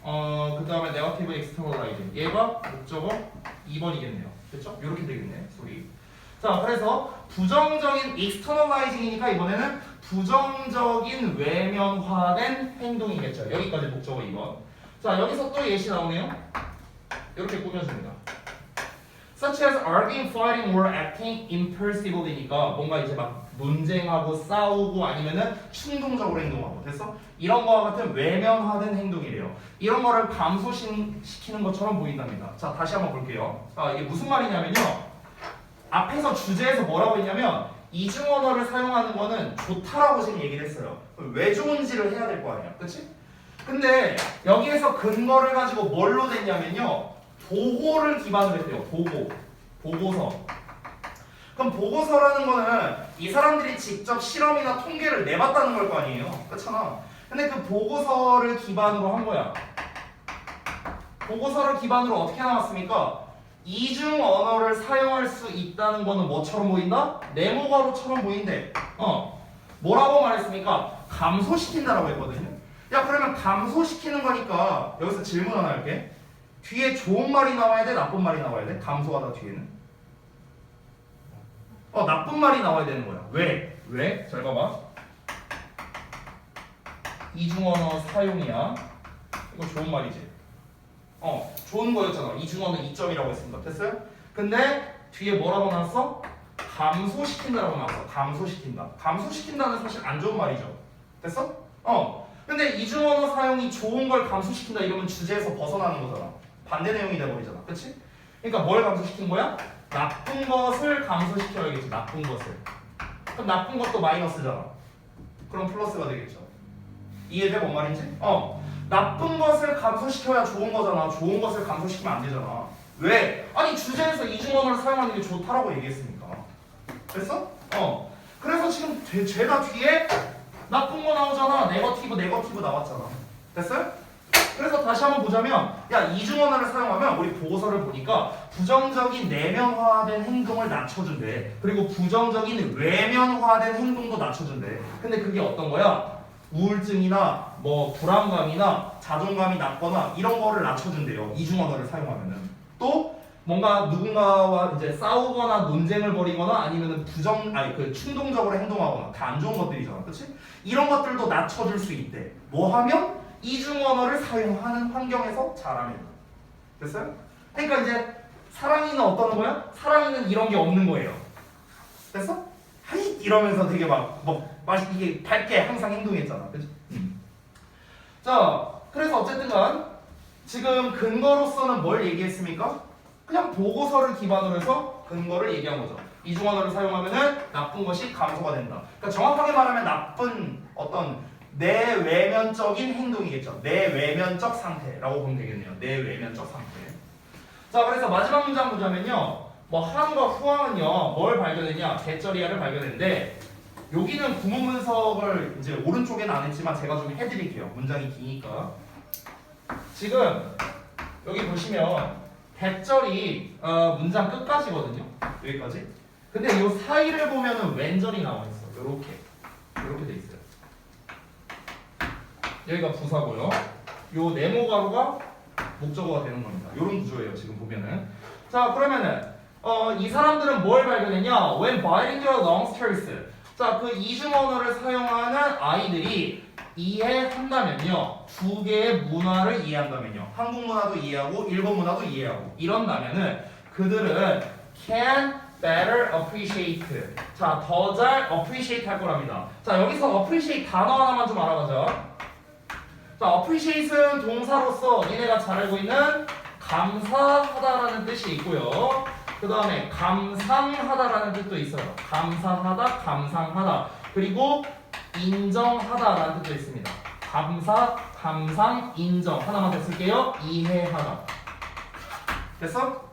그 다음에 네거티브 externalize 얘가 목적어 2번이겠네요. 그렇죠? 이렇게 되겠네. 쏘리. 자, 그래서 부정적인 externalizing이니까 이번에는 부정적인 외면화된 행동이겠죠. 여기까지 목적어 2번. 자, 여기서 또 예시 나오네요. 이렇게 꾸며줍니다. Such as arguing, fighting, or acting impulsively니까 뭔가 이제 막 논쟁하고 싸우고 아니면은 충동적으로 행동하고 됐어? 이런 거와 같은 외면화된 행동이래요. 이런 거를 감소시키는 것처럼 보인답니다. 자, 다시 한번 볼게요. 이게 무슨 말이냐면요. 앞에서 주제에서 뭐라고 했냐면 이중 언어를 사용하는 거는 좋다라고 지금 얘기를 했어요. 왜 좋은지를 해야 될 거 아니야. 그치? 근데 여기에서 근거를 가지고 뭘로 냈냐면요. 보고를 기반으로 했대요. 보고서. 그럼 보고서라는 거는 이 사람들이 직접 실험이나 통계를 내봤다는 걸 거 아니에요. 그렇잖아. 근데 그 보고서를 기반으로 한 거야. 보고서를 기반으로 어떻게 나왔습니까? 이중 언어를 사용할 수 있다는 거는 뭐처럼 보인다? 네모가로처럼 보인대. 뭐라고 말했습니까? 감소시킨다라고 했거든요. 야, 그러면 감소시키는 거니까 여기서 질문 하나 할게. 뒤에 좋은 말이 나와야 돼? 나쁜 말이 나와야 돼? 감소하다 뒤에는? 나쁜 말이 나와야 되는 거야. 왜? 왜? 잘 봐봐. 이중언어 사용이야. 이거 좋은 말이지. 좋은 거였잖아. 이중언어 2점이라고 했습니다. 됐어요? 근데 뒤에 뭐라고 나왔어? 감소시킨다라고 나왔어. 감소시킨다. 감소시킨다는 사실 안 좋은 말이죠. 됐어? 근데 이중언어 사용이 좋은 걸 감소시킨다 이러면 주제에서 벗어나는 거잖아. 반대 내용이 돼버리잖아. 그치? 그러니까 뭘 감소시킨 거야? 나쁜 것을 감소시켜야겠지. 나쁜 것을. 그럼 나쁜 것도 마이너스잖아. 그럼 플러스가 되겠죠. 이해돼? 뭔 말인지? 나쁜 것을 감소시켜야 좋은 거잖아. 좋은 것을 감소시키면 안 되잖아. 왜? 아니 주제에서 이중언어를 사용하는 게 좋다라고 얘기했으니까. 됐어? 그래서 지금 죄다 뒤에 나쁜 거 나오잖아. 네거티브 나왔잖아. 됐어요? 그래서 다시 한번 보자면 야, 이중언어를 사용하면 우리 보고서를 보니까 부정적인 내면화된 행동을 낮춰준대. 그리고 부정적인 외면화된 행동도 낮춰준대. 근데 그게 어떤 거야? 우울증이나 뭐 불안감이나 자존감이 낮거나 이런 거를 낮춰준대요. 이중언어를 사용하면은. 또 뭔가 누군가와 이제 싸우거나 논쟁을 벌이거나 아니면은 충동적으로 행동하거나 다 안 좋은 것들이잖아. 그치? 이런 것들도 낮춰줄 수 있대. 뭐 하면? 이중언어를 사용하는 환경에서 자라면. 됐어요? 그러니까 이제 사랑이는 어떤 거야? 사랑이는 이런 게 없는 거예요. 됐어? 하이 이러면서 되게 이게 밝게 항상 행동했잖아. 그치? 자, 그래서 어쨌든간 지금 근거로서는 뭘 얘기했습니까? 그냥 보고서를 기반으로 해서 근거를 얘기한 거죠. 이중언어를 사용하면은 나쁜 것이 감소가 된다. 그러니까 정확하게 말하면 나쁜 어떤 내외면적인 행동이겠죠. 내외면적 상태라고 보면 되겠네요. 내외면적 상태. 자, 그래서 마지막 문장 보자면요. 한과 후항은요, 뭘 발견했냐? 개쩌리야를 발견했는데, 여기는 구문 분석을 이제 오른쪽에는 안 했지만 제가 좀 해드릴게요. 문장이 기니까. 지금 여기 보시면 개쩌리 문장 끝까지거든요. 여기까지. 근데 이 사이를 보면은 왼절이 나와 있어. 이렇게 돼 있어요. 여기가 부사고요. 요 네모 가로가 목적어가 되는 겁니다. 이런 구조예요. 지금 보면은. 자, 그러면은 이 사람들은 뭘 발견했냐? When bilingual longsters. 자, 그 이중 언어를 사용하는 아이들이 이해한다면요. 두 개의 문화를 이해한다면요. 한국 문화도 이해하고 일본 문화도 이해하고 이런다면은 그들은 can better appreciate. 자, 더 잘 appreciate 할 거랍니다. 자, 여기서 appreciate 단어 하나만 좀 알아가자. 자, appreciate은 동사로서 얘네가 잘 알고 있는 감사하다라는 뜻이 있고요. 그 다음에 감상하다라는 뜻도 있어요. 감사하다, 감상하다. 그리고 인정하다라는 뜻도 있습니다. 감사, 감상, 인정. 하나만 더 쓸게요. 이해하다. 됐어?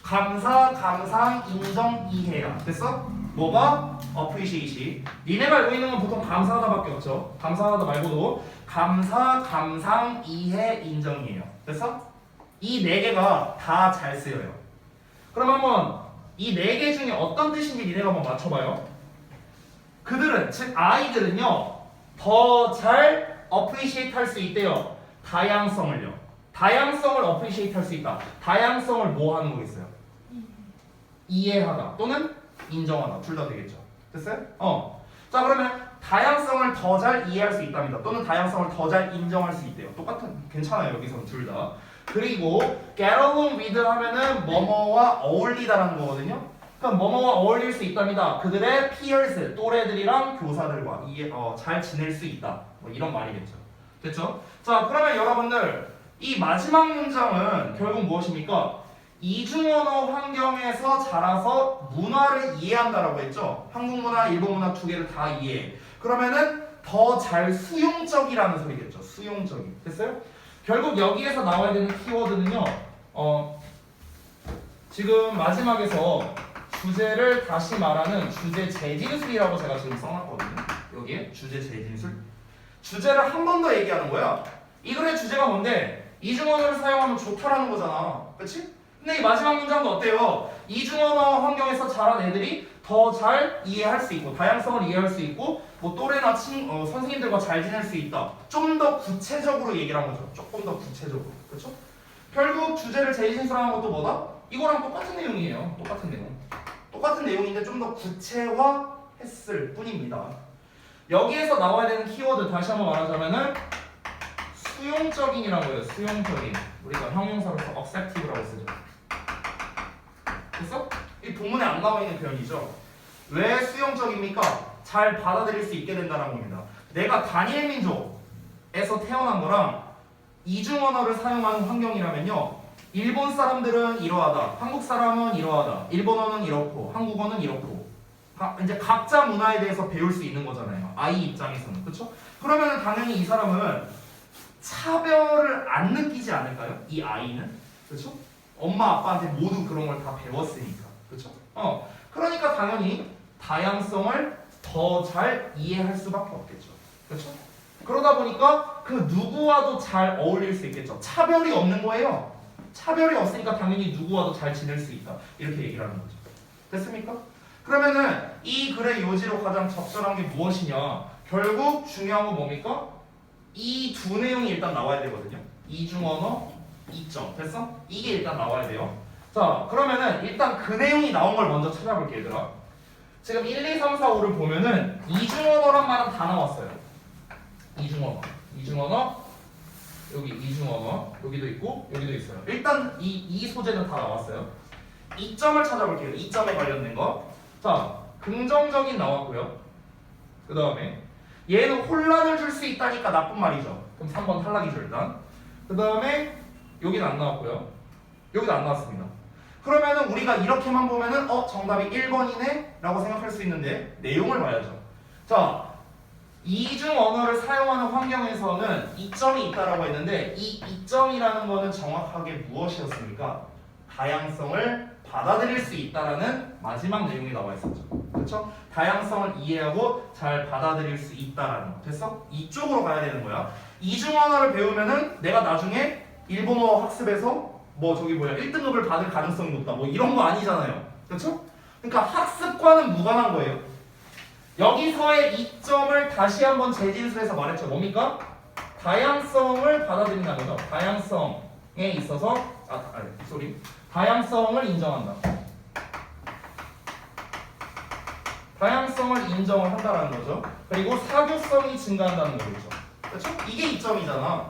감사, 감상, 인정, 이해야. 됐어? 뭐가? appreciate. 니네가 알고 있는 건 보통 감사하다밖에 없죠. 감사하다 말고도 감사, 감상, 이해, 인정이에요. 됐어? 이 네 개가 다 잘 쓰여요. 그럼 한번 이 네 개 중에 어떤 뜻인지 니네가 한번 맞춰봐요. 그들은, 즉 아이들은요, 더 잘 appreciate 할 수 있대요. 다양성을요. 다양성을 appreciate 할 수 있다. 다양성을 뭐 하는 거겠어요? 이해하다 또는 인정하다. 둘 다 되겠죠. 됐어요? 자, 그러면 다양성을 더 잘 이해할 수 있답니다. 또는 다양성을 더 잘 인정할 수 있대요. 똑같은, 괜찮아요. 여기서는 둘 다. 그리고 get along with 하면은 뭐뭐와 어울리다라는 거거든요. 그럼 뭐뭐와 어울릴 수 있답니다. 그들의 peers, 또래들이랑 교사들과 잘 지낼 수 있다. 뭐 이런 말이겠죠. 됐죠? 자, 그러면 여러분들 이 마지막 문장은 결국 무엇입니까? 이중언어 환경에서 자라서 문화를 이해한다라고 했죠. 한국 문화, 일본 문화 두 개를 다 이해해. 그러면은 더 잘 수용적이라는 소리겠죠. 수용적이. 됐어요? 결국 여기에서 나와야 되는 키워드는요. 지금 마지막에서 주제를 다시 말하는 주제 재진술이라고 제가 지금 써놨거든요. 여기에 주제 재진술. 주제를 한 번 더 얘기하는 거야. 이 글의 주제가 뭔데? 이중언어를 사용하면 좋다라는 거잖아. 그치? 근데 이 마지막 문장도 어때요? 이중언어 환경에서 자란 애들이 더 잘 이해할 수 있고 다양성을 이해할 수 있고 뭐 또래나 선생님들과 잘 지낼 수 있다. 좀 더 구체적으로 얘기를 한 거죠. 조금 더 구체적으로. 그렇죠? 결국 주제를 재진술하는 것도 뭐다? 이거랑 똑같은 내용이에요. 똑같은 내용. 똑같은 내용인데 좀 더 구체화했을 뿐입니다. 여기에서 나와야 되는 키워드 다시 한번 말하자면은 수용적인이라고 해요. 수용적인. 우리가 형용사로서 acceptive라고 쓰죠. 됐어? 이 본문에 안 나와 있는 표현이죠. 왜 수용적입니까? 잘 받아들일 수 있게 된다는 겁니다. 내가 단일 민족에서 태어난 거랑 이중 언어를 사용하는 환경이라면요. 일본 사람들은 이러하다. 한국 사람은 이러하다. 일본어는 이렇고 한국어는 이렇고. 이제 각자 문화에 대해서 배울 수 있는 거잖아요. 아이 입장에서는. 그렇죠? 그러면 당연히 이 사람은 차별을 안 느끼지 않을까요? 이 아이는. 그렇죠? 엄마 아빠한테 모두 그런 걸 다 배웠으니까. 그렇죠? 그러니까 당연히 다양성을 더 잘 이해할 수밖에 없겠죠. 그렇죠? 그러다 보니까 그 누구와도 잘 어울릴 수 있겠죠. 차별이 없는 거예요. 차별이 없으니까 당연히 누구와도 잘 지낼 수 있다. 이렇게 얘기를 하는 거죠. 됐습니까? 그러면은 이 글의 요지로 가장 적절한 게 무엇이냐? 결국 중요한 건 뭡니까? 이 두 내용이 일단 나와야 되거든요. 이중언어, 이점. 됐어? 이게 일단 나와야 돼요. 자, 그러면은 일단 그 내용이 나온 걸 먼저 찾아볼게요, 얘들아. 지금 1, 2, 3, 4, 5를 보면은 이중언어란 말은 다 나왔어요. 이중언어, 여기 이중언어, 여기도 있고 여기도 있어요. 일단 이 소재는 다 나왔어요. 이점을 찾아볼게요. 이점에 관련된 거. 자, 긍정적인 나왔고요. 그 다음에 얘는 혼란을 줄 수 있다니까 나쁜 말이죠. 그럼 3번 탈락이죠 일단. 그 다음에 여기는 안 나왔고요. 여기도 안 나왔습니다. 그러면은 우리가 이렇게만 보면은 정답이 1번이네? 라고 생각할 수 있는데 내용을 봐야죠. 자, 이중 언어를 사용하는 환경에서는 이점이 있다라고 했는데 이 이점이라는 거는 정확하게 무엇이었습니까? 다양성을 받아들일 수 있다라는 마지막 내용이 나와 있었죠. 그렇죠? 다양성을 이해하고 잘 받아들일 수 있다라는 거. 됐어? 이쪽으로 가야 되는 거야. 이중 언어를 배우면은 내가 나중에 일본어 학습에서 1등급을 받을 가능성이 높다. 뭐 이런 거 아니잖아요. 그렇죠? 그러니까 학습과는 무관한 거예요. 여기서의 이점을 다시 한번 재진술해서 말했죠. 뭡니까? 다양성을 받아들인다는 거죠. 다양성에 있어서 다양성을 인정한다. 다양성을 인정을 한다는 거죠. 그리고 사교성이 증가한다는 거겠죠. 그렇죠? 이게 이점이잖아.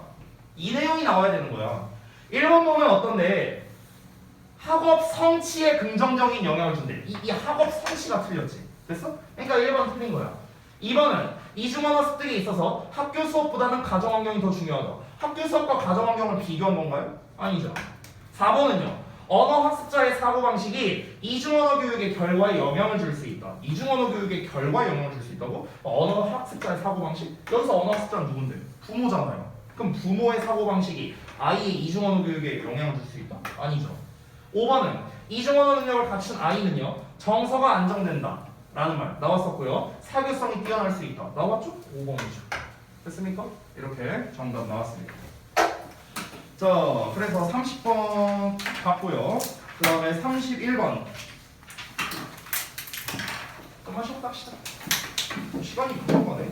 이 내용이 나와야 되는 거야. 1번 보면 어떤데 학업 성취에 긍정적인 영향을 준대. 이 학업 성취가 틀렸지. 됐어? 그러니까 1번 틀린 거야. 2번은 이중언어 습득에 있어서 학교 수업보다는 가정환경이 더 중요하다. 학교 수업과 가정환경을 비교한 건가요? 아니죠. 4번은요. 언어 학습자의 사고방식이 이중언어 교육의 결과에 영향을 줄 수 있다. 이중언어 교육의 결과에 영향을 줄 수 있다고? 언어 학습자의 사고방식? 여기서 언어 학습자는 누군데? 부모잖아요. 그럼 부모의 사고방식이 아이의 이중 언어 교육에 영향을 줄 수 있다? 아니죠. 5번은 이중 언어 능력을 갖춘 아이는요 정서가 안정된다 라는 말 나왔었고요. 사교성이 뛰어날 수 있다 나왔죠? 5번이죠. 됐습니까? 이렇게 정답 나왔습니다. 자, 그래서 30번 봤고요. 그 다음에 31번 끝마시고 갑시다. 시간이 금방 가네.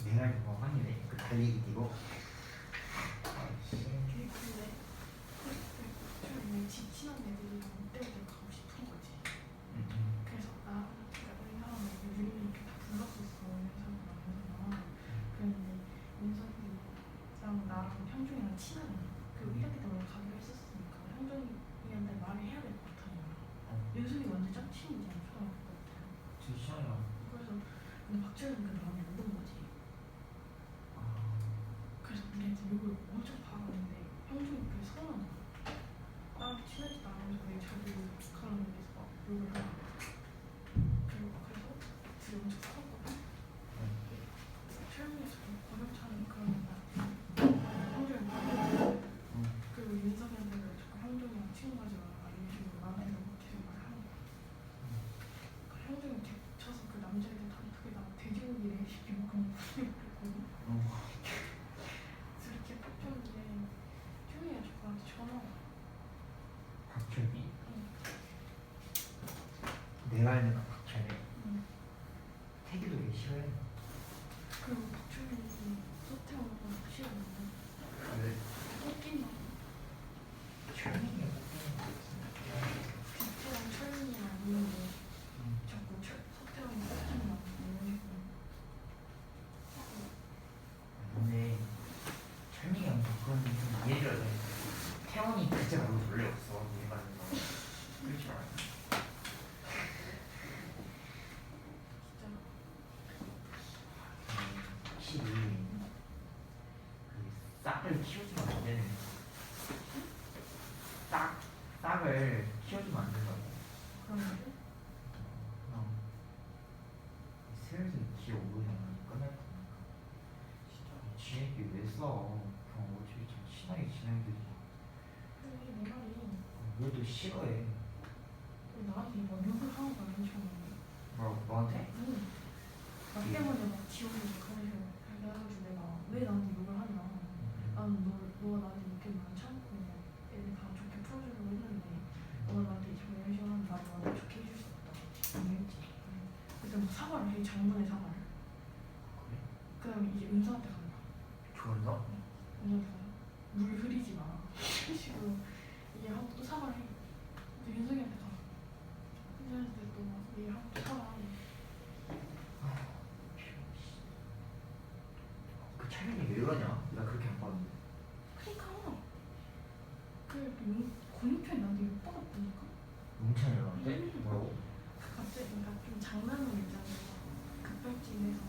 내가 이거 확인해. 그 달리기 뛰고. 지친한 애들이 못 때문에 가고 싶은 거지. 그래서 나 우리 사람은 유림이 이렇게 다 불렀었어. 윤석이 나오잖아. 그랬는데 윤석이랑 나랑 형준이랑 친하네. 그리고 1학기 때 원래 가기로 했었으니까 형준이한테 말을 해야 될 것 같아. 윤석이 완전 짝친이잖아. 초등학교 때. 진짜야. 그래서 근데 박철은 그 마음에 안 든 거지. 그래서 우리한테 욕을 엄청 박았는데 형준이 그게 서운한 거야. 나랑 친하지도 않으면서 왜 자기 가는 데서 막 욕을 하고 그래서 둘이 엄청 싸웠거든. 최영이가 자꾸 번역차는 그런 형준이 그리고 윤석이한테도 자꾸 형준이랑 친구 가지 마라 이런 식으로 나한테 계속 말하는 거야. 형준이 겹쳐서 그 남자애들 다 어떻게 나 돼지고기래 시키고 그런 거 그랬거든. 그렇게 빡쳤는데 최영이가 자꾸 나한테 전화 와. 박철비. 내가 알는 박철비. 태기도 왜 싫어해? 그리고 박철민이 서태원하고 싫었는데 왜? 웃긴다. 철민이가 서태원 철민이랑 있는데 자꾸 서태원이 웃긴다 이런 식으로. 근데 철민이가 그런 좀 이해를 해. 태원이 그때 나도 놀랬어. 얘가 그렇지 않아. 진짜 싹을 키워주면 안 되네. 싹을 키워주면 안 된다고. 그런데 그냥 슬슬 기어오르면 끝날 거니까. 진짜 지내기 왜 써? 그냥 어차피 좀 친하게 지내면 되지. 근데 내 말이 왜 또 싫어해? 왜 나한테 막 욕을 하는 거야 엄청. 뭐라고? 너한테? 응. 나 때문에 막 지원이 그런 식으로 그래가지고 내가 왜 나한테 욕을 하냐. 나는 너가 나한테 욕을 많이 참고 애들 다 좋게 풀어주려고 했는데 너가 나한테 자꾸 이런 식으로 하면 나도 나한테 좋게 해줄 수 없다. 이랬지. 그때 뭐 사과를 해. 장문의 사과를. 그래? 그다음에 이제 은서한테 가는 거야. 좋았나? 은서한테 가요. 물 흐리지 마. 이런 식으로 이게 하고 또 사과를 해. 또 윤석이한테 가. 윤석이한테 또 얘기하고 또 사과하고. 그 차민이 왜 그러냐? 나 그렇게 안 봤는데. 그니까 권익표에 나한테 욕 받았다니까. 뭉찬이 너한테? 뭐라고? 갑자기 그러니까 좀 장난으로 있잖아. 급발진해서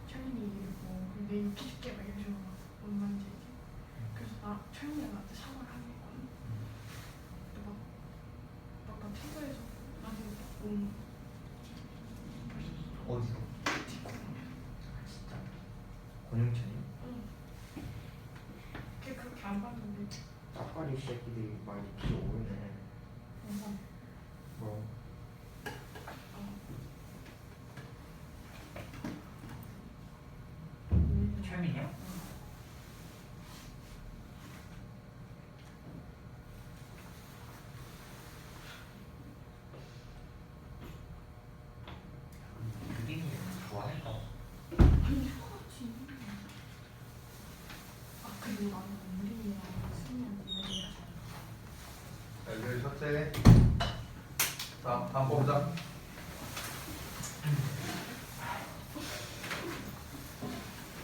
철민이 얘기했고 그리고 내 욕 해줄게 막 이런 식으로 뭔 말인지 알지? 그래서 철민이가 나한테 사과를 하긴 했거든. 근데 막 퇴소해서 나한테 어디서? 뒷고 진짜? 권영찬이? 응. 걔 그렇게 안 봤는데 짜파리 새끼들이 많이 기어오르네. 뭔가 뭐라고? 철민이야? 유빈이 좋아할까? 아니 좋아하지. 그리고 나는 우리랑 수민이한테 이런 얘기 하잖아. 애들 첫째. 자, 다음 거 보자.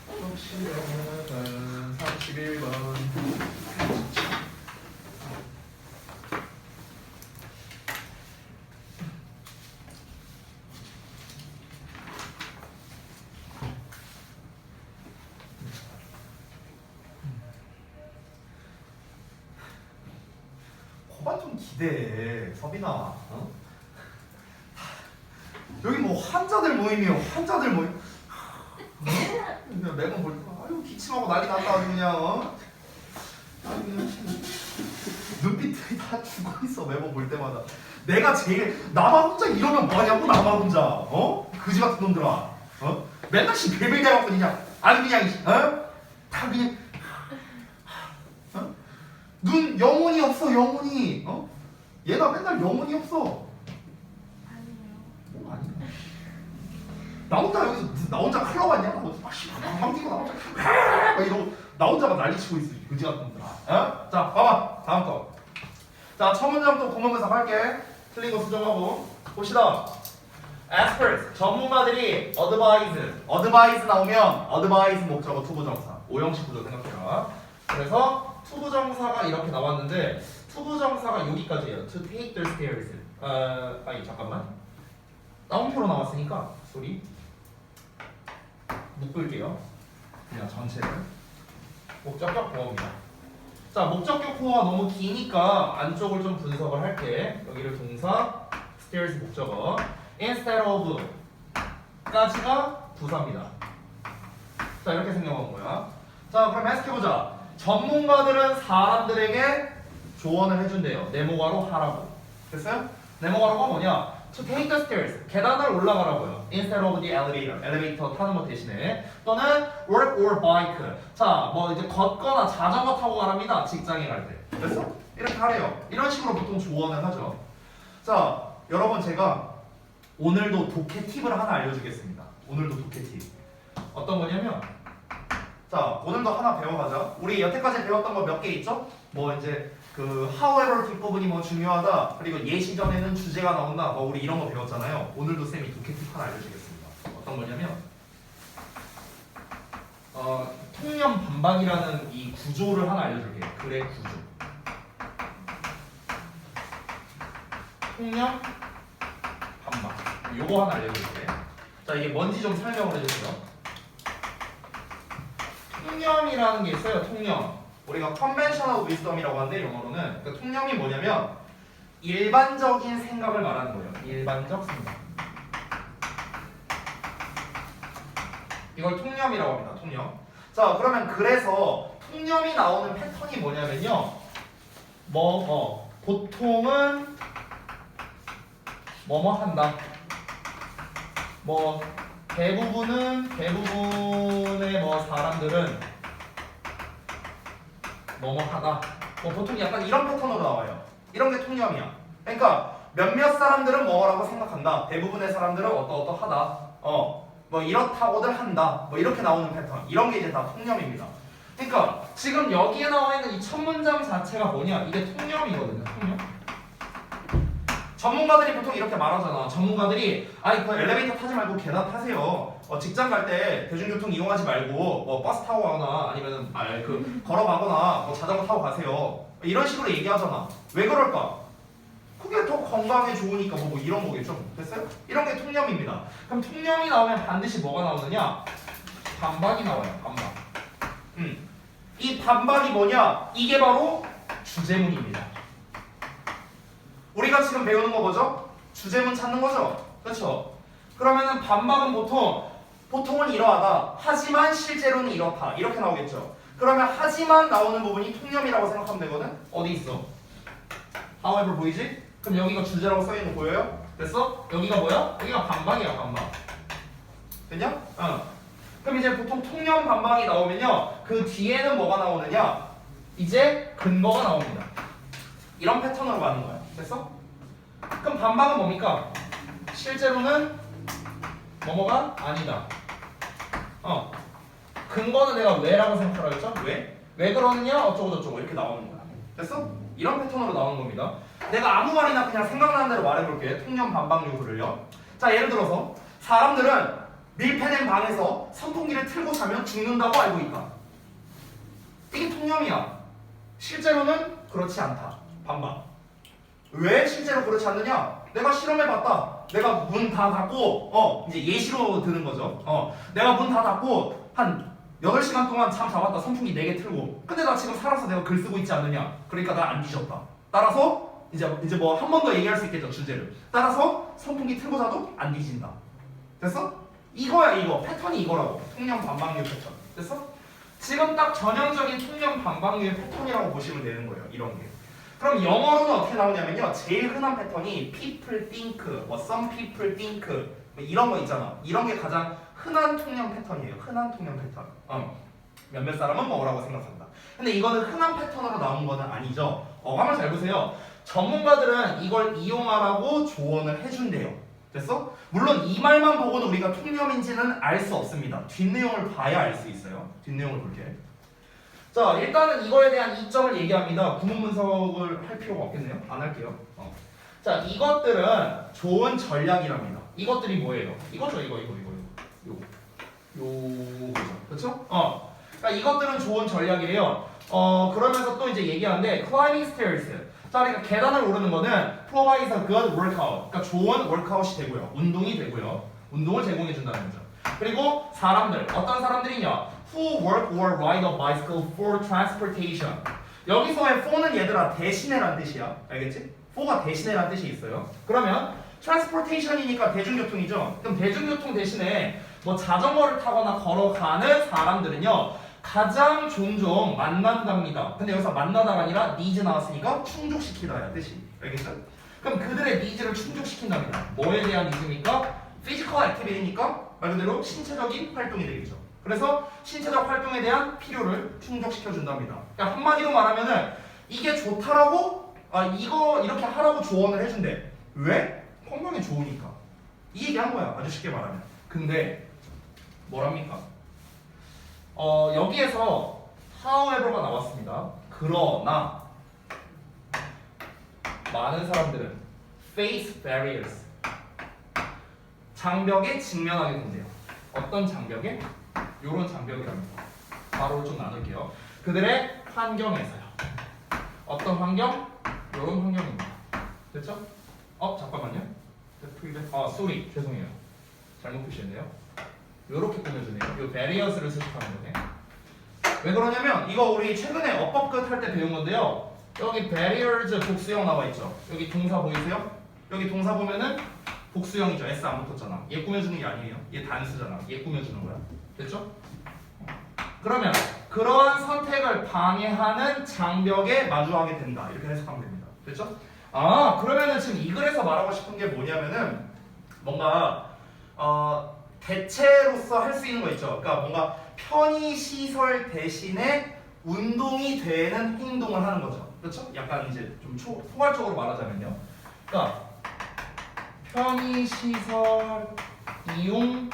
혹시는 31번. 거반 좀 기대해, 서빈아. 어? 여기 뭐 환자들 모임이요, 환자들 모임. 그냥 매번 볼 때, 아유 기침하고 난리 났다 아주 그냥. 어? 아주 그냥 눈빛들이 다 죽어 있어 매번 볼 때마다. 내가 제일 나만 혼자 이러면 뭐하냐고 나만 혼자. 어? 그지 같은 놈들아. 어? 맨날 빌빌 대갖고 그냥 아주 그냥 다 그냥. 눈 영혼이 없어 영혼이. 얘가 맨날 영혼이 없어. 아니에요. 뭐 아니야. 나 혼자 여기서 나 혼자 클럽 왔냐? 방방 뛰고 나 혼자 막 이러고 나 혼자가 난리치고 있어 그지 같은 놈들아. 자 봐봐 다음 거. 자 첫 문장 또 고문분석 할게. 틀린 거 수정하고 봅시다. experts 전문가들이 advise 나오면 advise 목적어 투부정사 오형식 구조 생각해라. 그래서 투부정사가 이렇게 나왔는데 투부정사가 여기까지예요. To take the stairs. 아니 잠깐만. 다운표로 나왔으니까 소리 묶을게요. 그냥 전체를. 목적격 보어입니다. 자 목적격 보어가 너무 기니까 안쪽을 좀 분석을 할게. 여기를 동사, stairs 목적어, instead of 까지가 부사입니다. 자 이렇게 생겨난 거야. 자 그럼 해석해보자. 전문가들은 사람들에게 조언을 해준대요. 네모가로 하라고. 됐어요? 네모가로가 뭐냐? To take the stairs. 계단을 올라가라고요. Instead of the elevator. 엘리베이터 타는 것 대신에. 또는 work or bike. 자, 뭐 이제 걷거나 자전거 타고 가랍니다. 직장에 갈 때. 됐어? 이렇게 하래요. 이런 식으로 보통 조언을 하죠. 자, 여러분 제가 오늘도 독해 팁을 하나 알려주겠습니다. 오늘도 독해 팁. 어떤 거냐면 자, 오늘도 하나 배워가자. 우리 여태까지 배웠던 거 몇 개 있죠? 뭐 이제 그 however 뒷부분이 뭐 중요하다. 그리고 예시 전에는 주제가 나온다. 뭐 우리 이런 거 배웠잖아요. 오늘도 쌤이 독해 팁 하나 알려주겠습니다. 어떤 거냐면 통념 반박이라는 이 구조를 하나 알려줄게요. 글의 구조. 통념 반박. 요거 하나 알려줄게. 자 이게 뭔지 좀 설명을 해주세요. 통념이라는 게 있어요. 통념. 우리가 conventional wisdom이라고 하는데 영어로는 그 통념이 뭐냐면 일반적인 생각을 말하는 거예요. 일반적 생각. 이걸 통념이라고 합니다. 통념. 자, 그러면 그래서 통념이 나오는 패턴이 뭐냐면요. 보통은 뭐뭐 한다. 대부분의 사람들은 뭐뭐 하다. 보통 약간 이런 패턴으로 나와요. 이런 게 통념이야. 그러니까 몇몇 사람들은 뭐라고 생각한다. 대부분의 사람들은 어떠하다. 이렇다고들 한다. 이렇게 나오는 패턴. 이런 게 이제 다 통념입니다. 그러니까 지금 여기에 나와 있는 이 첫 문장 자체가 뭐냐? 이게 통념이거든요. 통념. 전문가들이 보통 이렇게 말하잖아. 전문가들이 그 엘리베이터 타지 말고 계단 타세요. 직장 갈 때 대중교통 이용하지 말고 버스 타고 가거나 아니면 걸어가거나 자전거 타고 가세요. 이런 식으로 얘기하잖아. 왜 그럴까? 그게 더 건강에 좋으니까 이런 거겠죠. 됐어요? 이런 게 통념입니다. 그럼 통념이 나오면 반드시 뭐가 나오느냐? 반박이 나와요. 반박. 이 반박이 뭐냐? 이게 바로 주제문입니다. 우리가 지금 배우는 거 뭐죠? 주제문 찾는 거죠? 그렇죠? 그러면은 반박은 보통은 이러하다. 하지만 실제로는 이렇다. 이렇게 나오겠죠? 그러면 하지만 나오는 부분이 통념이라고 생각하면 되거든? 어디 있어? however 보이지? 그럼 여기가 주제라고 써있는 거 보여요? 됐어? 여기가 뭐야? 여기가 반박이야. 반박. 됐냐? 그럼 이제 보통 통념 반박이 나오면요. 그 뒤에는 뭐가 나오느냐? 이제 근거가 나옵니다. 이런 패턴으로 가는 거야. 됐어? 그럼 반박은 뭡니까? 실제로는 뭐뭐가 아니다. 근거는 내가 왜라고 생각하라고 했죠? 왜? 왜 그러느냐? 어쩌고저쩌고 이렇게 나오는 거야. 됐어? 이런 패턴으로 나오는 겁니다. 내가 아무 말이나 그냥 생각나는 대로 말해볼게. 통념 반박 요소를요. 자, 예를 들어서 사람들은 밀폐된 방에서 선풍기를 틀고 자면 죽는다고 알고 있다. 이게 통념이야. 실제로는 그렇지 않다. 반박. 왜 실제로 그렇지 않느냐? 내가 실험해봤다. 내가 문 다 닫고 이제 예시로 드는 거죠. 내가 문 다 닫고 한 8시간 동안 잠 잡았다. 선풍기 4개 틀고. 근데 나 지금 살아서 내가 글 쓰고 있지 않느냐? 그러니까 나 안 뒤졌다. 따라서 이제 한 번 더 얘기할 수 있겠죠. 주제를. 따라서 선풍기 틀고 자도 안 뒤진다. 됐어? 이거야 이거. 패턴이 이거라고. 통념 반박류 패턴. 됐어? 지금 딱 전형적인 통념 반박류의 패턴이라고 보시면 되는 거예요. 이런 게. 그럼 영어로는 어떻게 나오냐면요. 제일 흔한 패턴이 people think, some people think 이런 거 있잖아. 이런 게 가장 흔한 통념 패턴이에요. 흔한 통념 패턴. 몇몇 사람은 뭐라고 생각한다. 근데 이거는 흔한 패턴으로 나온 거는 아니죠. 어감을 잘 보세요. 전문가들은 이걸 이용하라고 조언을 해준대요. 됐어? 물론 이 말만 보고는 우리가 통념인지는 알 수 없습니다. 뒷내용을 봐야 알 수 있어요. 뒷내용을 볼게. 자, 일단은 이거에 대한 이점을 얘기합니다. 구문 분석을 할 필요가 없겠네요. 안 할게요. 자, 이것들은 좋은 전략이랍니다. 이것들이 뭐예요? 이거죠, 이거. 요거죠. 그렇죠? 그러니까 이것들은 좋은 전략이래요. 그러면서 또 이제 얘기하는데 climbing stairs. 자, 그러니까 계단을 오르는 거는 provides a good workout. 그러니까 좋은 workout이 되고요. 운동이 되고요. 운동을 제공해 준다는 거죠. 그리고 사람들, 어떤 사람들이냐? Who work or ride a bicycle for transportation. 여기서의 for는 얘들아 대신에란 뜻이야. 알겠지? for가 대신에란 뜻이 있어요. 그러면 transportation이니까 대중교통이죠. 그럼 대중교통 대신에 자전거를 타거나 걸어가는 사람들은요. 가장 종종 만난답니다. 근데 여기서 만나다가 아니라 need 나왔으니까 충족시키다야 뜻이. 알겠죠? 그럼 그들의 니즈를 충족시킨답니다. 뭐에 대한 니즈입니까? physical activity니까 말 그대로 신체적인 활동이 되겠죠. 그래서 신체적 활동에 대한 필요를 충족시켜 준답니다. 그러니까 한마디로 말하면은 이게 좋다라고 이거 이렇게 하라고 조언을 해준대. 왜? 건강에 좋으니까. 이 얘기 한 거야. 아주 쉽게 말하면. 근데 뭐랍니까? 여기에서 however가 나왔습니다. 그러나 많은 사람들은 face barriers 장벽에 직면하게 된대요. 어떤 장벽에? 요런 장벽이랍니다. 바로 좀 나눌게요. 그들의 환경에서요. 어떤 환경? 요런 환경입니다. 됐죠? 잠깐만요. 쏘리. 죄송해요. 잘못 표시했네요. 요렇게 꾸며주네요. 요 barriers를 수식하는 거네. 왜 그러냐면 이거 우리 최근에 어법 끝 할 때 배운 건데요. 여기 barriers 복수형 나와 있죠. 여기 동사 보이세요? 여기 동사 보면은 복수형이죠. S 안 붙었잖아. 얘 꾸며주는 게 아니에요. 얘 단수잖아. 얘 꾸며주는 거야. 됐죠? 그러면 그러한 선택을 방해하는 장벽에 마주하게 된다. 이렇게 해석하면 됩니다. 됐죠? 아, 그러면은 지금 이 글에서 말하고 싶은 게 뭐냐면은 뭔가 대체로서 할 수 있는 거 있죠. 그러니까 뭔가 편의시설 대신에 운동이 되는 행동을 하는 거죠. 그렇죠? 약간 이제 좀 포괄적으로 말하자면요. 그러니까 편의시설 이용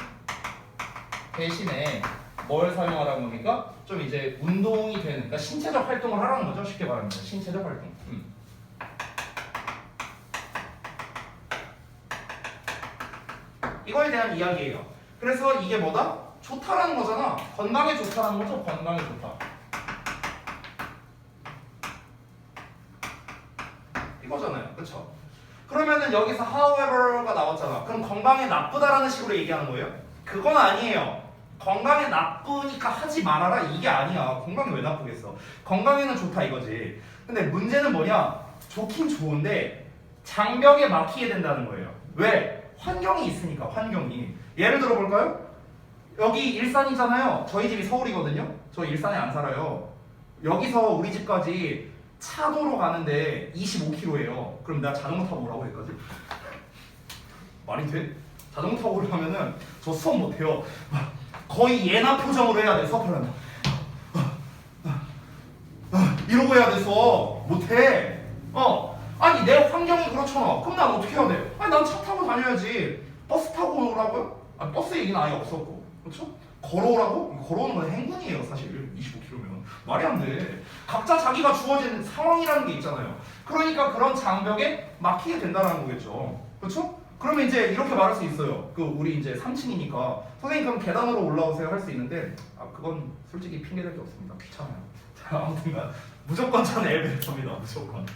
대신에 뭘 사용하라는 겁니까? 좀 이제 운동이 되는, 그러니까 신체적 활동을 하라는 거죠. 쉽게 말하면 신체적 활동. 이거에 대한 이야기예요. 그래서 이게 뭐다? 좋다라는 거잖아. 건강에 좋다라는 거죠. 건강에 좋다. 이거잖아요. 그쵸? 그러면은 여기서 however가 나왔잖아. 그럼 건강에 나쁘다라는 식으로 얘기하는 거예요? 그건 아니에요. 건강에 나쁘니까 하지 말아라 이게 아니야. 건강에 왜 나쁘겠어? 건강에는 좋다 이거지. 근데 문제는 뭐냐? 좋긴 좋은데 장벽에 막히게 된다는 거예요. 왜? 환경이 있으니까. 환경이. 예를 들어 볼까요? 여기 일산이잖아요. 저희 집이 서울이거든요. 저 일산에 안 살아요. 여기서 우리 집까지 차도로 가는데 25km예요. 그럼 내가 자전거 타고 오라고 여기까지? 말이 돼? 자전거 타고 오려면은 저 수업 못해요. 거의 예나 표정으로 해야 돼. 수업하려면 이러고 해야 돼서 못해. 아니 내 환경이 그렇잖아. 그럼 난 어떻게 해야 돼? 아니 난 차 타고 다녀야지. 버스 타고 오라고요? 아니 버스 얘기는 아예 없었고, 그렇죠? 걸어오라고? 걸어오는 건 행군이에요 사실. 25km면 말이 안 돼. 각자 자기가 주어진 상황이라는 게 있잖아요. 그러니까 그런 장벽에 막히게 된다는 거겠죠. 그렇죠? 그러면 이제 이렇게 말할 수 있어요. 그 우리 이제 3층이니까 선생님 그럼 계단으로 올라오세요 할 수 있는데 그건 솔직히 핑계댈 게 없습니다. 귀찮아요. 자, 아무튼간 무조건 저는 엘리베이터입니다. 무조건.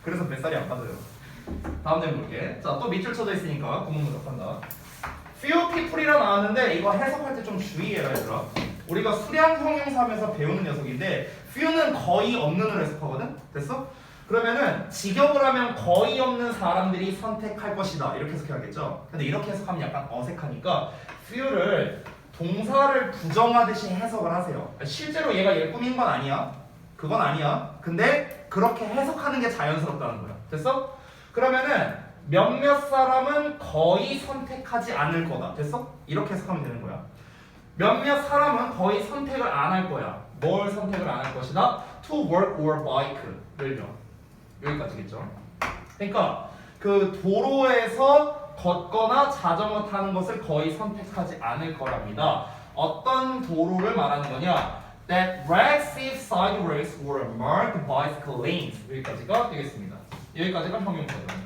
그래서 뱃살이 안 빠져요. 다음 내용 볼게. 자, 또 밑줄 쳐져 있으니까 구문 무적한다. few people이라 나왔는데 이거 해석할 때 좀 주의해라 얘들아. 우리가 수량 형용사 하면서 배우는 녀석인데 few는 거의 없는으로 해석하거든? 됐어? 그러면은 직역을 하면 거의 없는 사람들이 선택할 것이다 이렇게 해석해야겠죠? 근데 이렇게 해석하면 약간 어색하니까 few를 동사를 부정하듯이 해석을 하세요. 실제로 얘가 얘 꾸민 건 아니야. 그건 아니야. 근데 그렇게 해석하는 게 자연스럽다는 거야. 됐어? 그러면은 몇몇 사람은 거의 선택하지 않을 거다. 됐어? 이렇게 해석하면 되는 거야. 몇몇 사람은 거의 선택을 안 할 거야. 뭘 선택을 안 할 것이다? To work or bike를요. 여기까지겠죠. 그러니까 그 도로에서 걷거나 자전거 타는 것을 거의 선택하지 않을 거랍니다. 어떤 도로를 말하는 거냐? That red safe side roads were marked bicycle lanes. 여기까지가 되겠습니다. 여기까지가 형용사죠.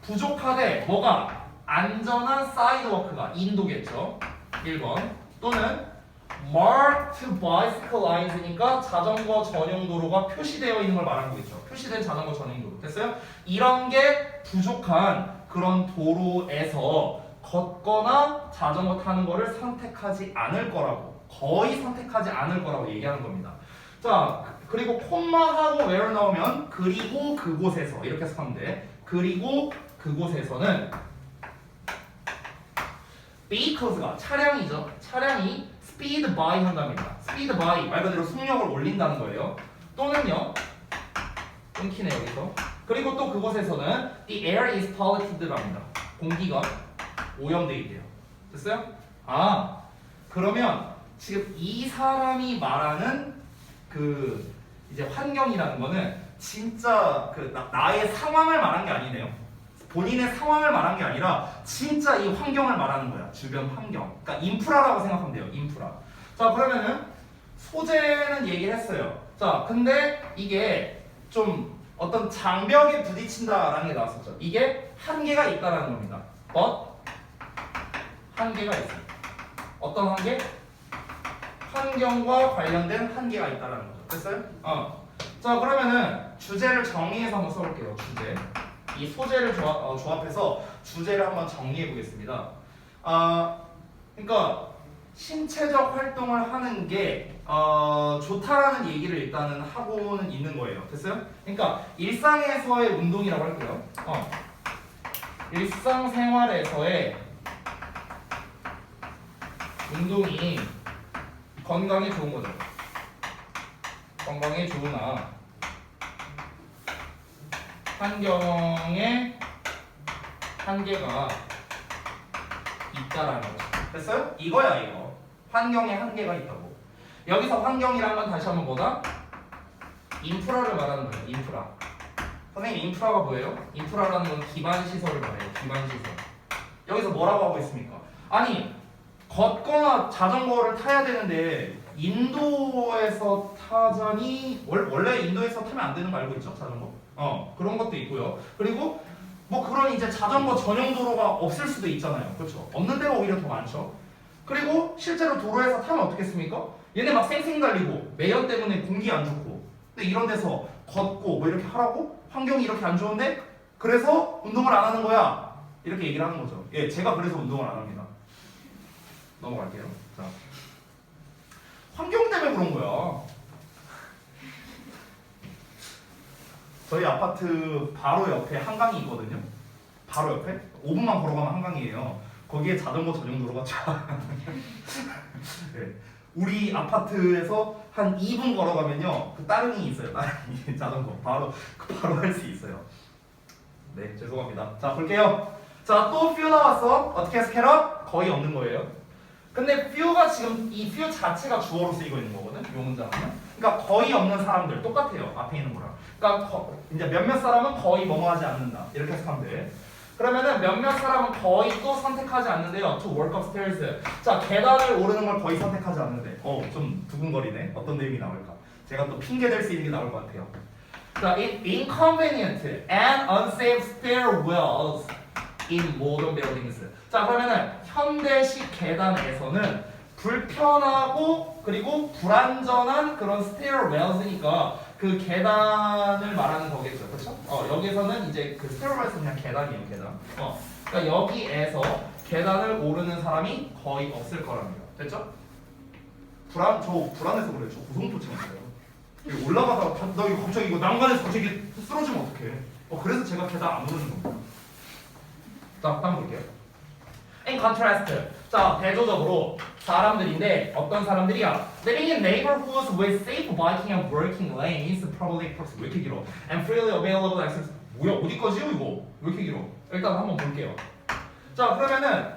부족하되 뭐가? 안전한 사이드워크가 인도겠죠. 1번. 또는 marked bicycle lines니까 자전거 전용 도로가 표시되어 있는 걸 말하는 거겠죠. 표시된 자전거 전용 도로. 됐어요? 이런 게 부족한 그런 도로에서 걷거나 자전거 타는 거를 선택하지 않을 거라고, 거의 선택하지 않을 거라고 얘기하는 겁니다. 자, 그리고 콤마하고 where 나오면 그리고 그곳에서 이렇게 해석하면 돼. 그리고 그곳에서는 vehicles가 차량이죠. 차량이 speed by 한답니다. speed by 말 그대로 속력을 올린다는 거예요. 또는요, 끊기네 여기서. 그리고 또 그곳에서는 the air is polluted랍니다. 공기가 오염돼 있대요. 됐어요? 그러면 지금 이 사람이 말하는 그 이제 환경이라는 거는 진짜 그 나의 상황을 말한 게 아니네요. 본인의 상황을 말한 게 아니라 진짜 이 환경을 말하는 거야. 주변 환경. 그러니까 인프라라고 생각하면 돼요. 인프라. 자, 그러면은 소재는 얘기를 했어요. 자, 근데 이게 좀 어떤 장벽에 부딪힌다라는 게 나왔었죠. 이게 한계가 있다라는 겁니다. but 한계가 있어요. 어떤 한계? 환경과 관련된 한계가 있다라는 거죠. 됐어요? 자, 그러면은 주제를 정리해서 한번 써볼게요. 주제. 이 소재를 조합해서 주제를 한번 정리해 보겠습니다. 그러니까 신체적 활동을 하는 게 좋다라는 얘기를 일단은 하고는 있는 거예요. 됐어요? 그러니까 일상에서의 운동이라고 할게요. 일상생활에서의 운동이 건강에 좋은 거죠. 건강에 좋으나 환경에 한계가 있다라는 거죠. 됐어요? 이거야 이거. 환경에 한계가 있다고. 여기서 환경이란 건 다시 한번 뭐다? 인프라를 말하는 거예요. 인프라. 선생님 인프라가 뭐예요? 인프라라는 건 기반 시설을 말해요. 기반 시설. 여기서 뭐라고 하고 있습니까? 아니 걷거나 자전거를 타야 되는데 인도에서 타자니 원래 인도에서 타면 안 되는 거 알고 있죠? 자전거. 그런 것도 있고요. 그리고 뭐 그런 이제 자전거 전용 도로가 없을 수도 있잖아요. 그렇죠? 없는 데가 오히려 더 많죠. 그리고 실제로 도로에서 타면 어떻겠습니까? 얘네 막 쌩쌩 달리고 매연 때문에 공기 안 좋고 근데 이런 데서 걷고 뭐 이렇게 하라고? 환경이 이렇게 안 좋은데? 그래서 운동을 안 하는 거야. 이렇게 얘기를 하는 거죠. 예, 제가 그래서 운동을 안 합니다. 넘어갈게요. 자, 환경 때문에 그런 거야. 저희 아파트 바로 옆에 한강이 있거든요. 바로 옆에 5분만 걸어가면 한강이에요. 거기에 자전거 전용 도로가 쫙. 네. 우리 아파트에서 한 2분 걸어가면요, 그 따릉이 있어요. 따릉이 자전거 바로 할 수 있어요. 네, 죄송합니다. 자, 볼게요. 자, 또 few 나왔어. 어떻게 해서 캐럿? 거의 없는 거예요. 근데 few가 지금 이 few 자체가 주어로 쓰이고 있는 거거든. 요 문장은. 그러니까 거의 없는 사람들 똑같아요. 앞에 있는 거랑. 그러니까 이제 몇몇 사람은 거의 뭐뭐 하지 않는다. 이렇게 해석하면 돼. 그러면은 몇몇 사람은 거의 또 선택하지 않는데요. To walk upstairs. 자, 계단을 오르는 걸 거의 선택하지 않는데. 좀 두근거리네. 어떤 내용이 나올까? 제가 또 핑계 댈 수 있는 게 나올 것 같아요. 자, inconvenient and unsafe stairwells in modern buildings. 자, 그러면은 현대식 계단에서는 불편하고 그리고 불안전한 그런 stairwells니까 그 계단을 말하는 거겠죠, 그렇죠? 여기서는 이제 그 stairwells는 그냥 계단이에요, 계단. 그러니까 여기에서 계단을 오르는 사람이 거의 없을 거랍니다. 됐죠? 저 불안해서 그래요. 저 고소공포증 있어요. 여기 올라가다가 나 이거 갑자기 이거 난간에서 갑자기 쓰러지면 어떡해? 그래서 제가 계단 안 오르는 겁니다. 자, 다음 볼게요. In contrast, 자, 대조적으로 사람들인데 어떤 사람들이야? Living in neighborhoods with safe biking and working lanes, public parks 왜 이렇게 길어? And freely available access. 뭐야, 어디까지요 이거? 왜 이렇게 길어? 일단 한번 볼게요. 자, 그러면은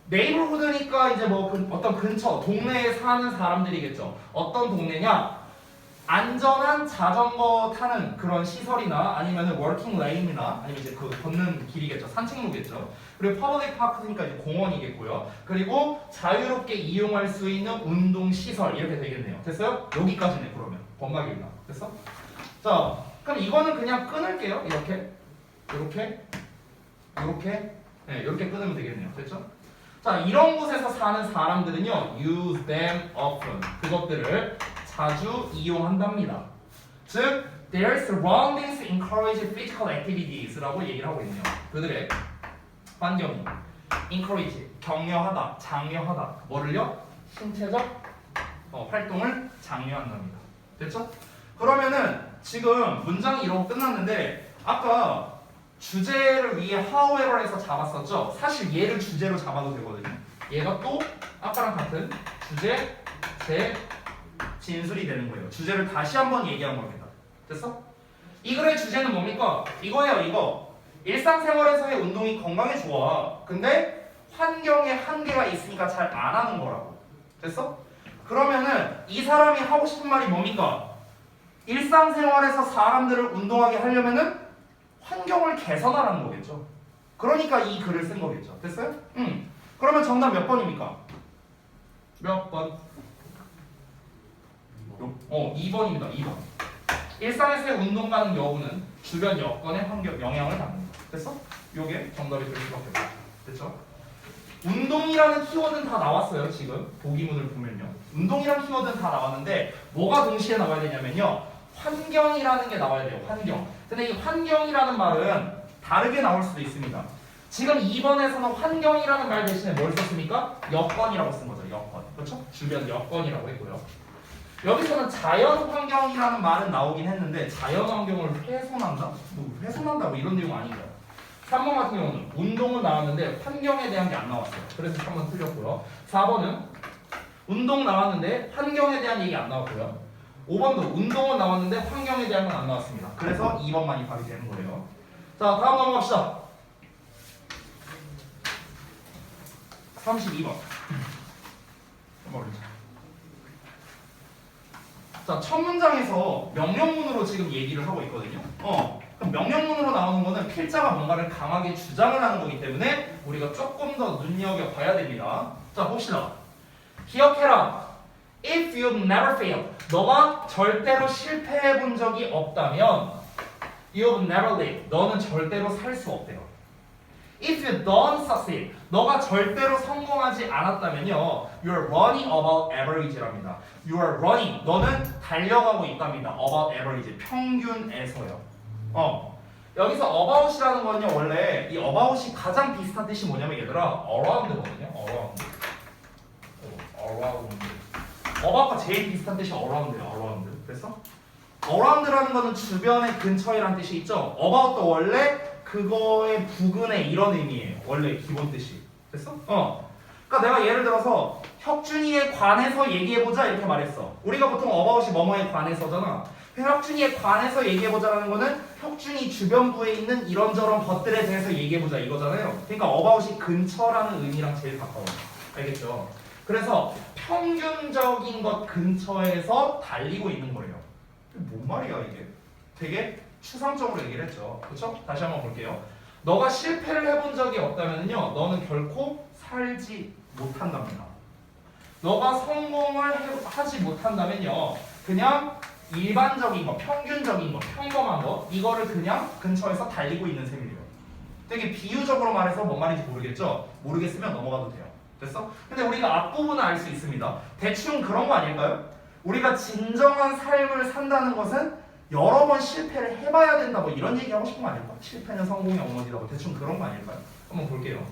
네이버후드니까 이제 뭐 어떤 근처 동네에 사는 사람들이겠죠. 어떤 동네냐? 안전한 자전거 타는 그런 시설이나 아니면은 워킹 레인이나 아니면 이제 그 걷는 길이겠죠. 산책로겠죠. 그리고 퍼블릭 파크니까 이제 공원이겠고요. 그리고 자유롭게 이용할 수 있는 운동 시설 이렇게 되겠네요. 됐어요? 여기까지네 그러면 번막입니다. 됐어? 자, 그럼 이거는 그냥 끊을게요. 이렇게 네, 이렇게 끊으면 되겠네요. 됐죠? 자, 이런 곳에서 사는 사람들은요, use them often. 그것들을 자주 이용한답니다. 즉, their surroundings encourage physical activities라고 얘기를 하고 있네요. 그들의 환경이 encourage, 격려하다, 장려하다. 뭐를요? 신체적 활동을 장려한답니다. 됐죠? 그러면은 지금 문장이 이러고 끝났는데 아까 주제를 위해 however에서 잡았었죠? 사실 얘를 주제로 잡아도 되거든요. 얘가 또 아까랑 같은 주제, 제, 진술이 되는 거예요. 주제를 다시 한번 얘기한 겁니다. 됐어? 이 글의 주제는 뭡니까? 이거예요, 이거. 일상생활에서의 운동이 건강에 좋아. 근데 환경에 한계가 있으니까 잘 안 하는 거라고. 됐어? 그러면은 이 사람이 하고 싶은 말이 뭡니까? 일상생활에서 사람들을 운동하게 하려면은 환경을 개선하라는 거겠죠. 그러니까 이 글을 쓴 거겠죠. 됐어요? 그러면 정답 몇 번입니까? 몇 번? 2번입니다. 2번. 일상에서의 운동 가능 여부는 주변 여건의 환경 영향을 받는다. 됐어? 요게 정답이 될 수밖에 없어요. 됐죠? 운동이라는 키워드는 다 나왔어요. 지금 보기문을 보면요. 운동이라는 키워드는 다 나왔는데 뭐가 동시에 나와야 되냐면요. 환경이라는 게 나와야 돼요. 환경. 근데 이 환경이라는 말은 다르게 나올 수도 있습니다. 지금 2번에서는 환경이라는 말 대신에 뭘 썼습니까? 여건이라고 쓴 거죠. 여건. 그렇죠? 주변 여건이라고 했고요. 여기서는 자연 환경이라는 말은 나오긴 했는데 자연 환경을 훼손한다? 뭐 훼손한다 뭐 이런 내용 아니고요. 3번 같은 경우는 운동은 나왔는데 환경에 대한 게 안 나왔어요. 그래서 3번 틀렸고요. 4번은 운동 나왔는데 환경에 대한 얘기 안 나왔고요. 5번도 운동은 나왔는데 환경에 대한 건 안 나왔습니다. 그래서 2번만이 답이 되는 거예요. 자, 다음 넘어갑시다. 32번. 자, 첫 문장에서 명령문으로 지금 얘기를 하고 있거든요. 그럼 명령문으로 나오는 거는 필자가 뭔가를 강하게 주장을 하는 거기 때문에 우리가 조금 더 눈여겨봐야 됩니다. 자, 봅시다. 기억해라. If you've never failed, 너가 절대로 실패해 본 적이 없다면 you've never lived, 너는 절대로 살 수 없대요. If you don't succeed, 너가 절대로 성공하지 않았다면요 you're running above average랍니다. You are running, 너는 달려가고 있답니다. above average, 평균에서요. 여기서 about이라는 건요 원래 이 about이 가장 비슷한 뜻이 뭐냐면 얘들아 around거든요. around. about과 제일 비슷한 뜻이 around예요. around. 그래서 around라는 거는 주변의 근처에란 뜻이 있죠. about도 원래 그거의 부근에 이런 의미예요. 원래 기본 뜻이. 됐어? 그러니까 내가 예를 들어서 혁준이에 관해서 얘기해보자 이렇게 말했어. 우리가 보통 about이 뭐뭐에 관해서잖아. 혁준이에 관해서 얘기해보자라는 거는 혁준이 주변부에 있는 이런저런 것들에 대해서 얘기해보자 이거잖아요. 그러니까 about이 근처라는 의미랑 제일 가까워요. 알겠죠? 그래서 평균적인 것 근처에서 달리고 있는 거예요. 뭔 말이야 이게? 되게 추상적으로 얘기를 했죠. 그렇죠? 다시 한번 볼게요. 너가 실패를 해본 적이 없다면요 너는 결코 살지 못한답니다. 너가 성공을 하지 못한다면요 그냥 일반적인 거, 평균적인 거, 평범한 거 이거를 그냥 근처에서 달리고 있는 셈이에요. 되게 비유적으로 말해서 뭔 말인지 모르겠죠? 모르겠으면 넘어가도 돼요. 됐어? 근데 우리가 앞부분은 알 수 있습니다. 대충 그런 거 아닐까요? 우리가 진정한 삶을 산다는 것은 여러 번 실패를 해봐야 된다 뭐 이런 얘기 하고 싶은 거 아닐까? 실패는 성공의 어머니라고 대충 그런 거 아닐까요? 한번 볼게요.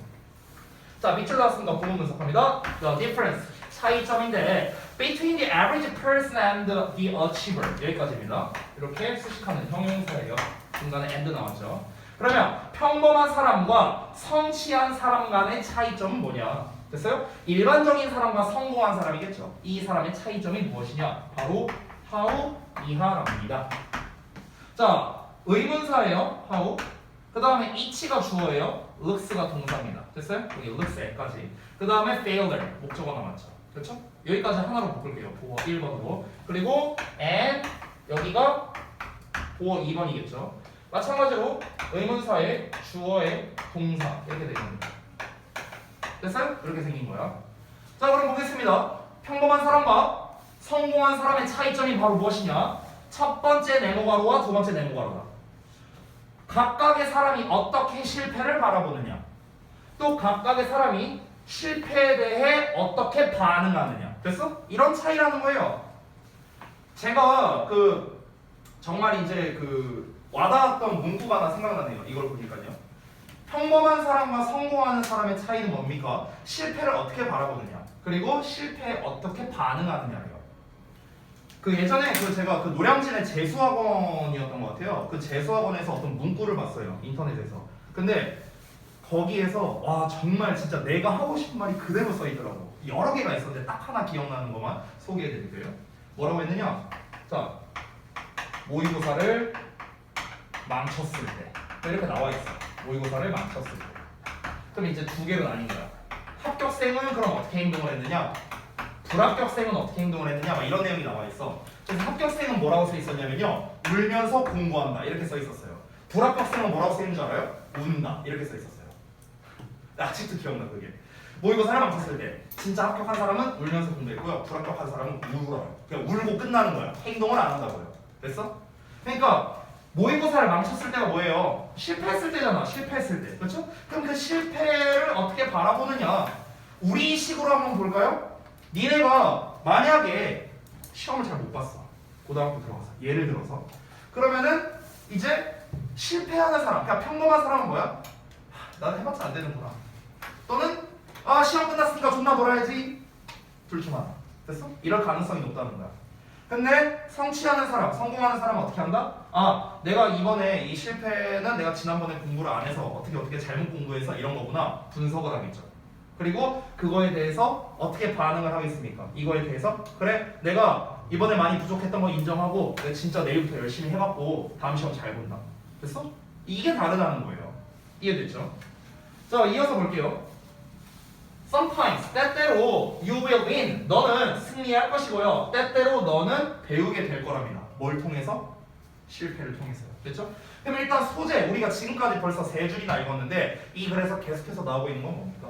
자, 밑줄 나왔습니다. 부분 분석합니다. The difference, 차이점인데 between the average person and the achiever 여기까지입니다. 이렇게 수식하는 형용사예요. 중간에 and 나왔죠. 그러면 평범한 사람과 성취한 사람 간의 차이점은 뭐냐? 됐어요? 일반적인 사람과 성공한 사람이겠죠. 이 사람의 차이점이 무엇이냐? 바로 how 이하랍니다. 자, 의문사예요. how. 그 다음에 each가 주어예요. looks가 동사입니다. 됐어요? 여기 looks까지. 그 다음에 failure 목적어 남았죠. 그렇죠? 여기까지 하나로 묶을게요. 보어 1번으로. 그리고 and 여기가 보어 2번이겠죠. 마찬가지로 의문사의 주어의 동사 이렇게 되는 겁니다. 됐어요? 이렇게 생긴 거야. 자, 그럼 보겠습니다. 평범한 사람과 성공한 사람의 차이점이 바로 무엇이냐? 첫 번째 네모가로와 두 번째 네모가로다. 각각의 사람이 어떻게 실패를 바라보느냐, 또 각각의 사람이 실패에 대해 어떻게 반응하느냐. 됐어? 이런 차이라는 거예요. 제가 정말 이제 와닿았던 문구가 하나 생각나네요. 이걸 보니까요. 평범한 사람과 성공하는 사람의 차이는 뭡니까? 실패를 어떻게 바라보느냐, 그리고 실패에 어떻게 반응하느냐예요. 예전에 제가 노량진의 재수학원이었던 것 같아요. 그 재수학원에서 어떤 문구를 봤어요. 인터넷에서. 근데 거기에서 와 정말 진짜 내가 하고 싶은 말이 그대로 써 있더라고. 여러 개가 있었는데 딱 하나 기억나는 것만 소개해 드릴게요. 뭐라고 했느냐? 자, 모의고사를 망쳤을 때 이렇게 나와 있어. 모의고사를 망쳤을 때. 그럼 이제 두 개로 나뉜 거야. 합격생은 그럼 어떻게 행동을 했느냐? 불합격생은 어떻게 행동을 했느냐? 막 이런 내용이 나와 있어. 그래서 합격생은 뭐라고 써 있었냐면요, 울면서 공부한다 이렇게 써 있었어요. 불합격생은 뭐라고 써 있는 줄 알아요? 운다 이렇게 써 있었어요. 아직도 기억나 그게. 모의고사를 망쳤을 때 진짜 합격한 사람은 울면서 공부했고요, 불합격한 사람은 울어요. 그냥 울고 끝나는 거야. 행동을 안 한다고요. 됐어? 그러니까 모의고사를 망쳤을 때가 뭐예요? 실패했을 때잖아. 실패했을 때. 그렇죠? 그럼 그 실패를 어떻게 바라보느냐? 우리 식으로 한번 볼까요? 니네가 만약에 시험을 잘 못 봤어. 고등학교 들어가서. 예를 들어서. 그러면은 이제 실패하는 사람, 그러니까 평범한 사람은 뭐야? 나는 해봤자 안 되는구나. 또는 시험 끝났으니까 존나 놀아야지. 둘 중 하나. 됐어? 이럴 가능성이 높다는 거야. 근데 성취하는 사람, 성공하는 사람은 어떻게 한다? 아, 내가 이번에 이 실패는 내가 지난번에 공부를 안 해서 어떻게 잘못 공부해서 이런 거구나. 분석을 하겠죠. 그리고 그거에 대해서 어떻게 반응을 하겠습니까? 이거에 대해서 그래, 내가 이번에 많이 부족했던 거 인정하고 내가 진짜 내일부터 열심히 해갖고 다음 시험 잘 본다. 됐어? 이게 다르다는 거예요. 이해됐죠? 자, 이어서 볼게요. Sometimes, 때때로 you will win, 너는 승리할 것이고요. 때때로 너는 배우게 될 거랍니다. 뭘 통해서? 실패를 통해서요. 됐죠? 그럼 일단 소재, 우리가 지금까지 벌써 3줄이나 읽었는데 이 글에서 계속해서 나오고 있는 건 뭡니까?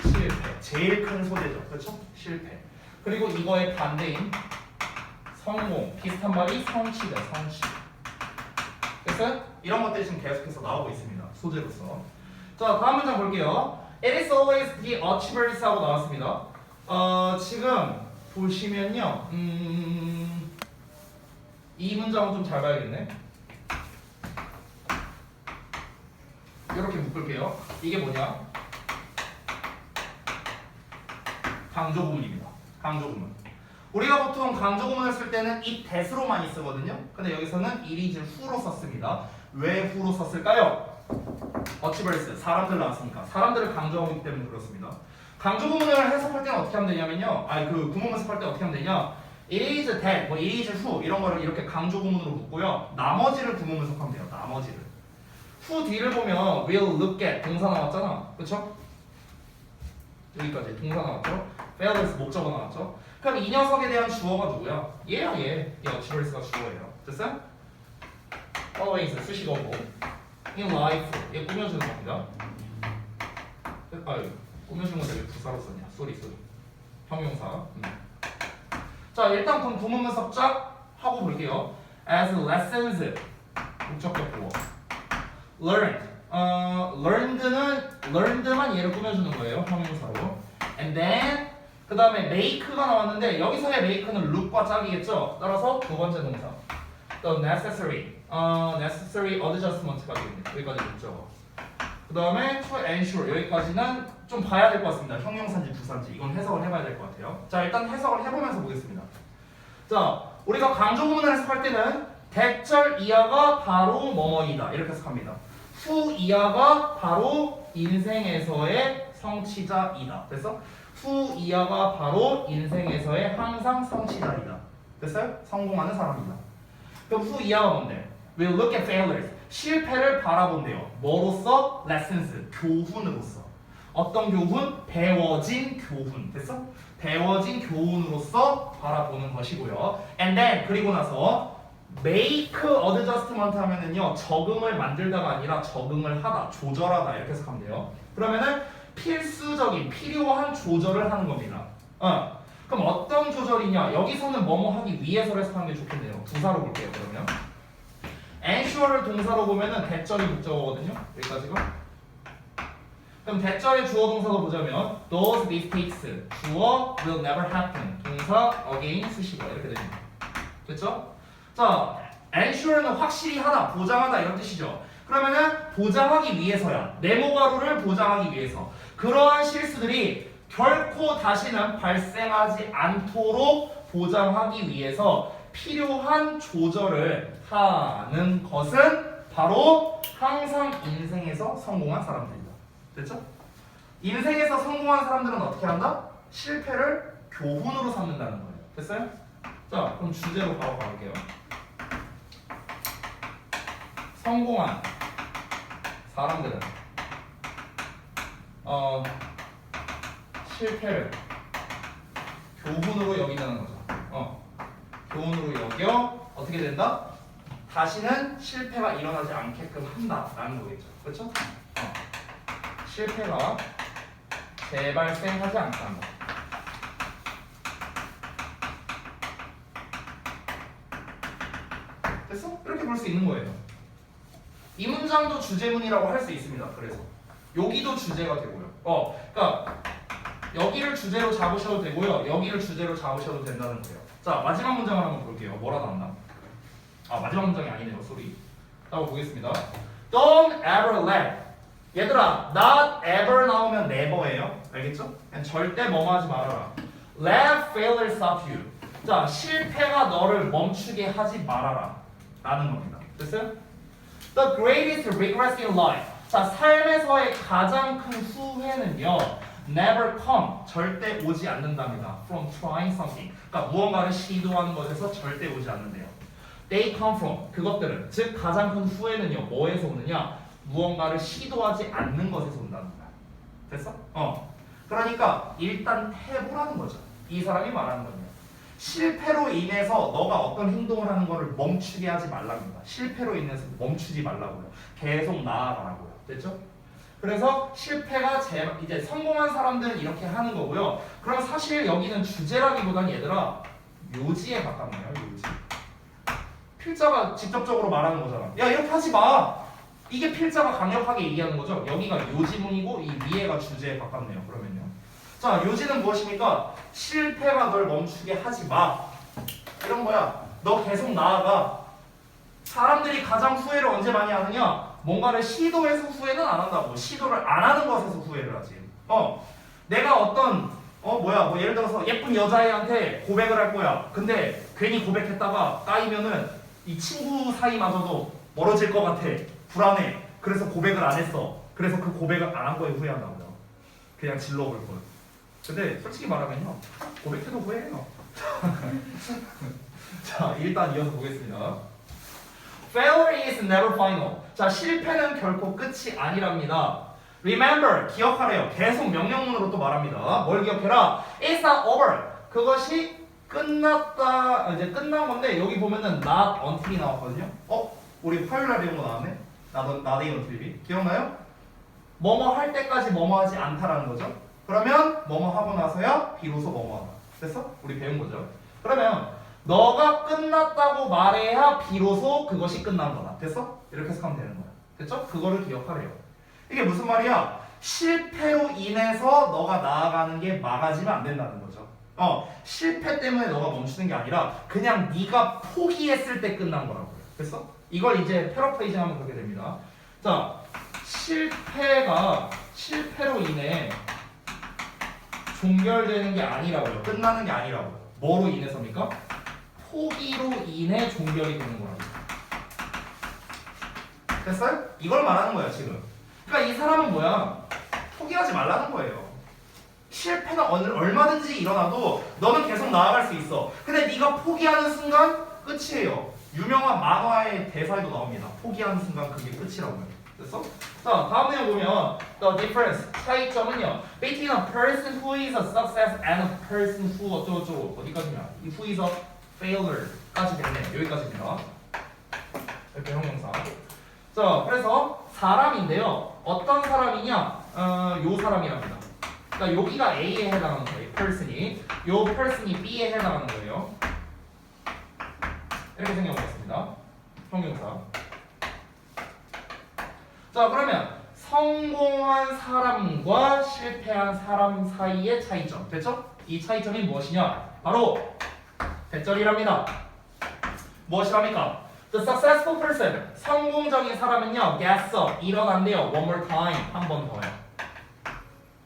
실패. 제일 큰 소재죠. 그렇죠? 실패. 그리고 이거의 반대인 성공. 비슷한 말이 성취다. 성취. 그래서 이런 것들이 지금 계속해서 나오고 있습니다. 소재로서. 자, 다음 문장 볼게요. It is always the achievers 하고 나왔습니다. 지금 보시면요. 이 문장은 좀 잘 봐야겠네. 이렇게 묶을게요. 이게 뭐냐? 강조 구문입니다. 강조 구문. 우리가 보통 강조 구문을 쓸 때는 it that으로 많이 쓰거든요. 근데 여기서는 it is who로 썼습니다. 왜 who로 썼을까요? achievers, 사람들 나왔으니까. 사람들을 강조하고 있기 때문에 그렇습니다. 강조 구문을 해석할 때는 어떻게 하면 되냐면요. 그 구문 해석할 때 어떻게 하면 되냐? It is that, it is who 이런 거를 이렇게 강조 구문으로 묶고요. 나머지를 구문 해석하면 돼요. 나머지를. who 뒤를 보면 will, look at 동사 나왔잖아. 그쵸? 여기까지 동사 나왔죠? failures 목적어 나왔죠? 그럼 이 녀석에 대한 주어가 누구야? 얘야 얘. 이 achievers가 주어예요. 됐어요? always 수식어고 in life 얘 꾸며주는 겁니다. 꾸며주는 건 되게 부사로 썼냐? 쏘리 형용사. 자, 일단 그럼 구문 분석 쫙 하고 볼게요. as lessons 목적격 보어 learned learned만 얘를 꾸며주는 거예요. 형용사로. and then 그 다음에 make가 나왔는데 여기서의 make는 look과 짝이겠죠. 따라서 두 번째 동사 the necessary adjustment가 됩니다. 여기까지 목적어. 그 다음에 to ensure 여기까지는 좀 봐야 될 것 같습니다. 형용사인지 부사인지 이건 해석을 해봐야 될 것 같아요. 자, 일단 해석을 해보면서 보겠습니다. 자, 우리가 강조 구문을 해석할 때는 대절 이하가 바로 뭐뭐이다 이렇게 해석합니다. 후 이하가 바로 인생에서의 성취자이다. 됐어? 후 이하가 바로 인생에서의 항상 성취자이다. 됐어요? 성공하는 사람이다. 그럼 후 이하가 뭔데? We'll look at failures. 실패를 바라본대요. 뭐로써? Lessons. 교훈으로서. 어떤 교훈? 배워진 교훈. 됐어? 배워진 교훈으로서 바라보는 것이고요. And then 그리고 나서 make adjustment 하면은요 적응을 만들다가 아니라 적응을 하다, 조절하다 이렇게 해석하면 돼요. 그러면은 필수적인 필요한 조절을 하는 겁니다. 그럼 어떤 조절이냐? 여기서는 뭐뭐 하기 위해서를 해석하는 게 좋겠네요. 부사로 볼게요. 그러면 ensure를 동사로 보면은 대절이 목적어거든요. 여기까지가. 그럼 대절의 주어 동사도 보자면 those mistakes 주어 will never happen 동사 again 수식어 이렇게 됩니다. 됐죠? 자, ensure는 확실히 하다, 보장하다 이런 뜻이죠. 그러면은 보장하기 위해서야. 네모가루를 보장하기 위해서. 그러한 실수들이 결코 다시는 발생하지 않도록 보장하기 위해서 필요한 조절을 하는 것은 바로 항상 인생에서 성공한 사람들이다. 됐죠? 인생에서 성공한 사람들은 어떻게 한다? 실패를 교훈으로 삼는다는 거예요. 됐어요? 자, 그럼 주제로 바로 가볼게요. 성공한 사람들은 실패를 교훈으로 여긴다는 거죠. 교훈으로 여겨 어떻게 된다? 다시는 실패가 일어나지 않게끔 한다라는 거겠죠. 그렇죠? 실패가 재발생하지 않게 한다. 됐어? 이렇게 볼 수 있는 거예요. 이 문장도 주제문이라고 할 수 있습니다. 그래서 여기도 주제가 되고요. 그러니까 여기를 주제로 잡으셔도 되고요. 여기를 주제로 잡으셔도 된다는 거예요. 자, 마지막 문장을 한번 볼게요. 뭐라 나왔나? 마지막 문장이 아니네요. 소리. 한번 보겠습니다. Don't ever let. 얘들아, not ever 나오면 never예요. 알겠죠? 절대 뭐뭐 하지 말아라. Let failure stop you. 자, 실패가 너를 멈추게 하지 말아라 라는 겁니다. 됐어요? The greatest regrets in life. 자, 삶에서의 가장 큰 후회는요, never come, 절대 오지 않는답니다. From trying something. 그러니까 무언가를 시도하는 것에서 절대 오지 않는데요. They come from, 그것들은, 즉 가장 큰 후회는요, 뭐에서 오느냐? 무언가를 시도하지 않는 것에서 온답니다. 됐어? 그러니까 일단 해보라는 거죠. 이 사람이 말하는 건요. 실패로 인해서 너가 어떤 행동을 하는 거를 멈추게 하지 말랍니다. 실패로 인해서 멈추지 말라고요. 계속 나아가라고요. 됐죠? 그래서 실패가 이제 성공한 사람들은 이렇게 하는 거고요. 그럼 사실 여기는 주제라기보다는 얘들아 요지에 가깝네요. 요지. 필자가 직접적으로 말하는 거잖아. 야 이렇게 하지 마. 이게 필자가 강력하게 얘기하는 거죠. 여기가 요지문이고 이 위에가 주제에 가깝네요. 그러면요. 자, 요지는 무엇입니까? 실패가 널 멈추게 하지 마. 이런 거야. 너 계속 나아가. 사람들이 가장 후회를 언제 많이 하느냐? 뭔가를 시도해서 후회는 안 한다고. 시도를 안 하는 것에서 후회를 하지. 내가 어떤 뭐 예를 들어서 예쁜 여자애한테 고백을 할 거야. 근데 괜히 고백했다가 까이면은 이 친구 사이마저도 멀어질 것 같아. 불안해. 그래서 고백을 안 했어. 그래서 그 고백을 안 한 거에 후회한다고요. 그냥 질러볼 걸. 근데 솔직히 말하면요, 고백해도 후회해요. 자, 일단 이어서 보겠습니다. Failure is never final. 자, 실패는 결코 끝이 아니랍니다. Remember, 기억하래요. 계속 명령문으로 또 말합니다. 뭘 기억해라? It's not over. 그것이 끝났다. 이제 끝난 건데 여기 보면은 not until이 나왔거든요. 우리 화요일날 배운 거 나왔네. not until이 기억나요? 뭐뭐 할 때까지 뭐뭐 하지 않다라는 거죠. 그러면 뭐뭐 하고 나서야 비로소 뭐뭐 하다. 됐어? 우리 배운 거죠. 그러면 너가 끝났다고 말해야 비로소 그것이 끝난 거다. 됐어? 이렇게 해석하면 되는 거야. 됐죠? 그거를 기억하래요. 이게 무슨 말이야? 실패로 인해서 너가 나아가는 게 막아지면 안 된다는 거죠. 실패 때문에 너가 멈추는 게 아니라 그냥 네가 포기했을 때 끝난 거라고요. 됐어? 이걸 이제 패러프레이징 하면 그렇게 됩니다. 자, 실패로 인해 종결되는 게 아니라고요. 끝나는 게 아니라고요. 뭐로 인해서입니까? 포기로 인해 종결이 되는 거라고. 됐어요? 이걸 말하는 거야 지금. 그러니까 이 사람은 뭐야? 포기하지 말라는 거예요. 실패는 얼마든지 일어나도 너는 계속 나아갈 수 있어. 근데 네가 포기하는 순간 끝이에요. 유명한 만화의 대사에도 나옵니다. 포기하는 순간 그게 끝이라고요. 됐어? 자, 다음 내용 보면 the difference, 차이점은요, between a person who is a success and a person who 어쩌고저쩌고 어디까지냐? 이 who is a failure까지 됐네. 여기까지입니다. 이렇게 형용사. 자, 그래서 사람인데요. 어떤 사람이냐? 요 사람이랍니다. 그러니까 여기가 A에 해당하는 거예요. person이. 요 person이 B에 해당하는 거예요. 이렇게 생각하겠습니다. 형용사. 자, 그러면 성공한 사람과 실패한 사람 사이의 차이점. 됐죠? 이 차이점이 무엇이냐? 바로 대절이랍니다. 무엇이랍니까? The successful person, 성공적인 사람은요, gets up, 일어난대요. One more time, 한 번 더요.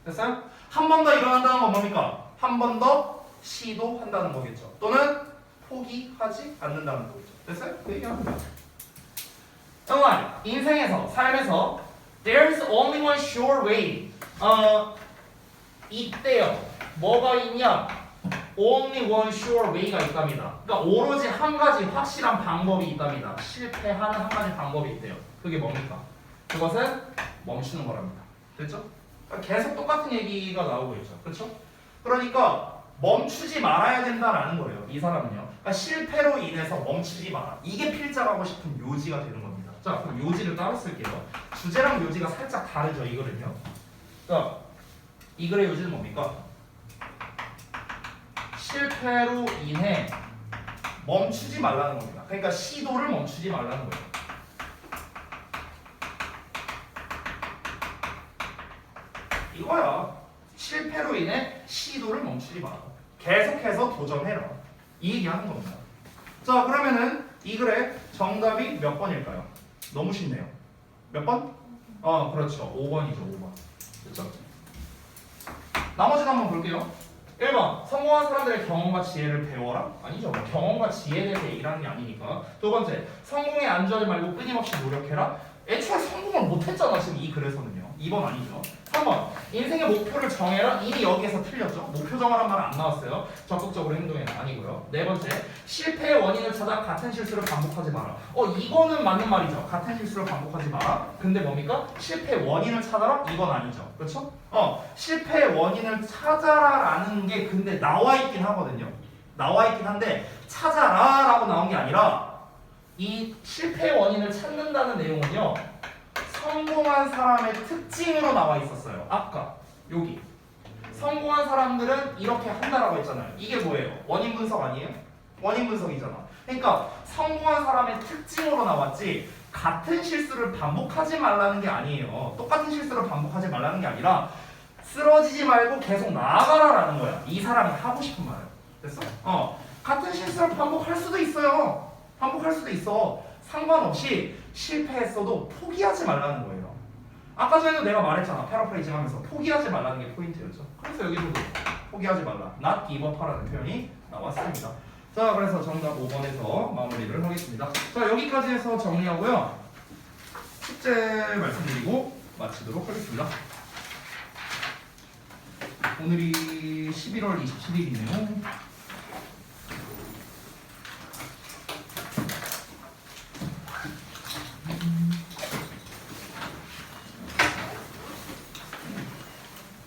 됐어요? 한 번 더 일어난다는 건 뭡니까? 한 번 더 시도한다는 거겠죠. 또는 포기하지 않는다는 거겠죠. 됐어요? 그 얘기합니다. 정말 인생에서, 삶에서 there's only one sure way. 있대요. 뭐가 있냐? only one sure way가 있답니다. 그러니까 오로지 한 가지 확실한 방법이 있답니다. 실패하는 한 가지 방법이 있대요. 그게 뭡니까? 그것은 멈추는 거랍니다. 됐죠? 그러니까 계속 똑같은 얘기가 나오고 있죠. 그렇죠? 그러니까 멈추지 말아야 된다라는 거예요. 이 사람은요. 그러니까 실패로 인해서 멈추지 마라. 이게 필자하고 싶은 요지가 되는 겁니다. 자, 그럼 요지를 따로 쓸게요. 주제랑 요지가 살짝 다르죠, 이 글은요. 자, 이 글의 요지는 뭡니까? 실패로 인해 멈추지 말라는 겁니다. 그러니까 시도를 멈추지 말라는 거예요. 이거야. 실패로 인해 시도를 멈추지 마라. 계속해서 도전해라. 이 얘기하는 겁니다. 자, 그러면은 이 글의 정답이 몇 번일까요? 너무 쉽네요. 몇 번? 그렇죠. 5번이죠. 5번. 그렇죠? 나머지도 한번 볼게요. 1번 성공한 사람들의 경험과 지혜를 배워라? 아니죠. 뭐 경험과 지혜에 대해서 얘기하는 게 아니니까. 두 번째 성공에 안주하지 말고 끊임없이 노력해라? 애초에 성공을 못했잖아 지금 이 글에서는요. 2번 아니죠. 3번 인생의 목표를 정해라. 이미 여기에서 틀렸죠. 목표 정하란 말은 안 나왔어요. 적극적으로 행동해라 아니고요. 네 번째 실패의 원인을 찾아 같은 실수를 반복하지 마라. 이거는 맞는 말이죠. 같은 실수를 반복하지 마라. 근데 뭡니까? 실패의 원인을 찾아라? 이건 아니죠. 그렇죠? 실패의 원인을 찾아라라는 게 근데 나와 있긴 하거든요. 나와 있긴 한데 찾아라라고 나온 게 아니라 이 실패의 원인을 찾는다는 내용은요. 성공한 사람의 특징으로 나와 있었어요. 아까 여기 성공한 사람들은 이렇게 한다라고 했잖아요. 이게 뭐예요? 원인 분석 아니에요? 원인 분석이잖아. 그러니까 성공한 사람의 특징으로 나왔지 같은 실수를 반복하지 말라는 게 아니에요. 똑같은 실수를 반복하지 말라는 게 아니라 쓰러지지 말고 계속 나아가라라는 거야. 이 사람이 하고 싶은 말이야. 됐어? 같은 실수를 반복할 수도 있어요. 반복할 수도 있어. 상관없이 실패했어도 포기하지 말라는 거예요. 아까 전에도 내가 말했잖아. 패러프레이징 하면서 포기하지 말라는 게 포인트였죠. 그래서 여기서도 포기하지 말라. not give up 하라는 표현이 나왔습니다. 자, 그래서 정답 5번에서 마무리를 하겠습니다. 자, 여기까지 해서 정리하고요. 숙제 말씀드리고 마치도록 하겠습니다. 오늘이 11월 27일이네요.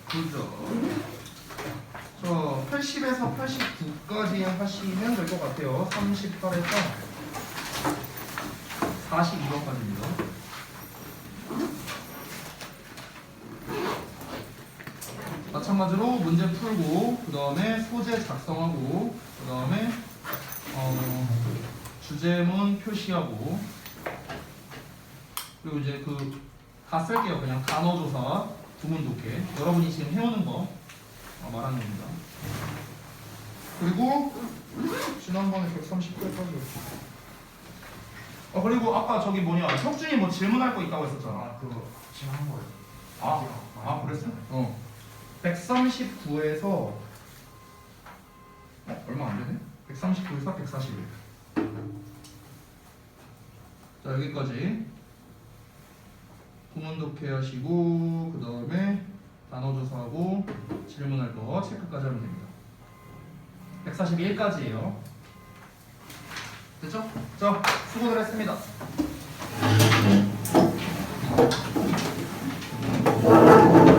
그죠? 저 80에서 89까지 하시면 될 것 같아요. 38에서 42번까지입니다. 마찬가지로 문제 풀고 그 다음에 소재 작성하고 그 다음에 주제문 표시하고 그리고 이제 다 쓸게요. 그냥 단어조사 구문 독해 여러분이 지금 해오는 거 말하는 겁니다. 그리고 지난번에 130회까지 그리고 아까 저기 뭐냐 혁준이 뭐 질문할 거 있다고 했었잖아. 그거 지금 한 거예요. 그랬어? 139에서 얼마 안 되네? 139에서 141. 자, 여기까지 구문 독해하시고 그 다음에 단어 조사하고 질문할 거 체크까지 하면 됩니다. 141까지예요. 됐죠? 자, 수고들 했습니다.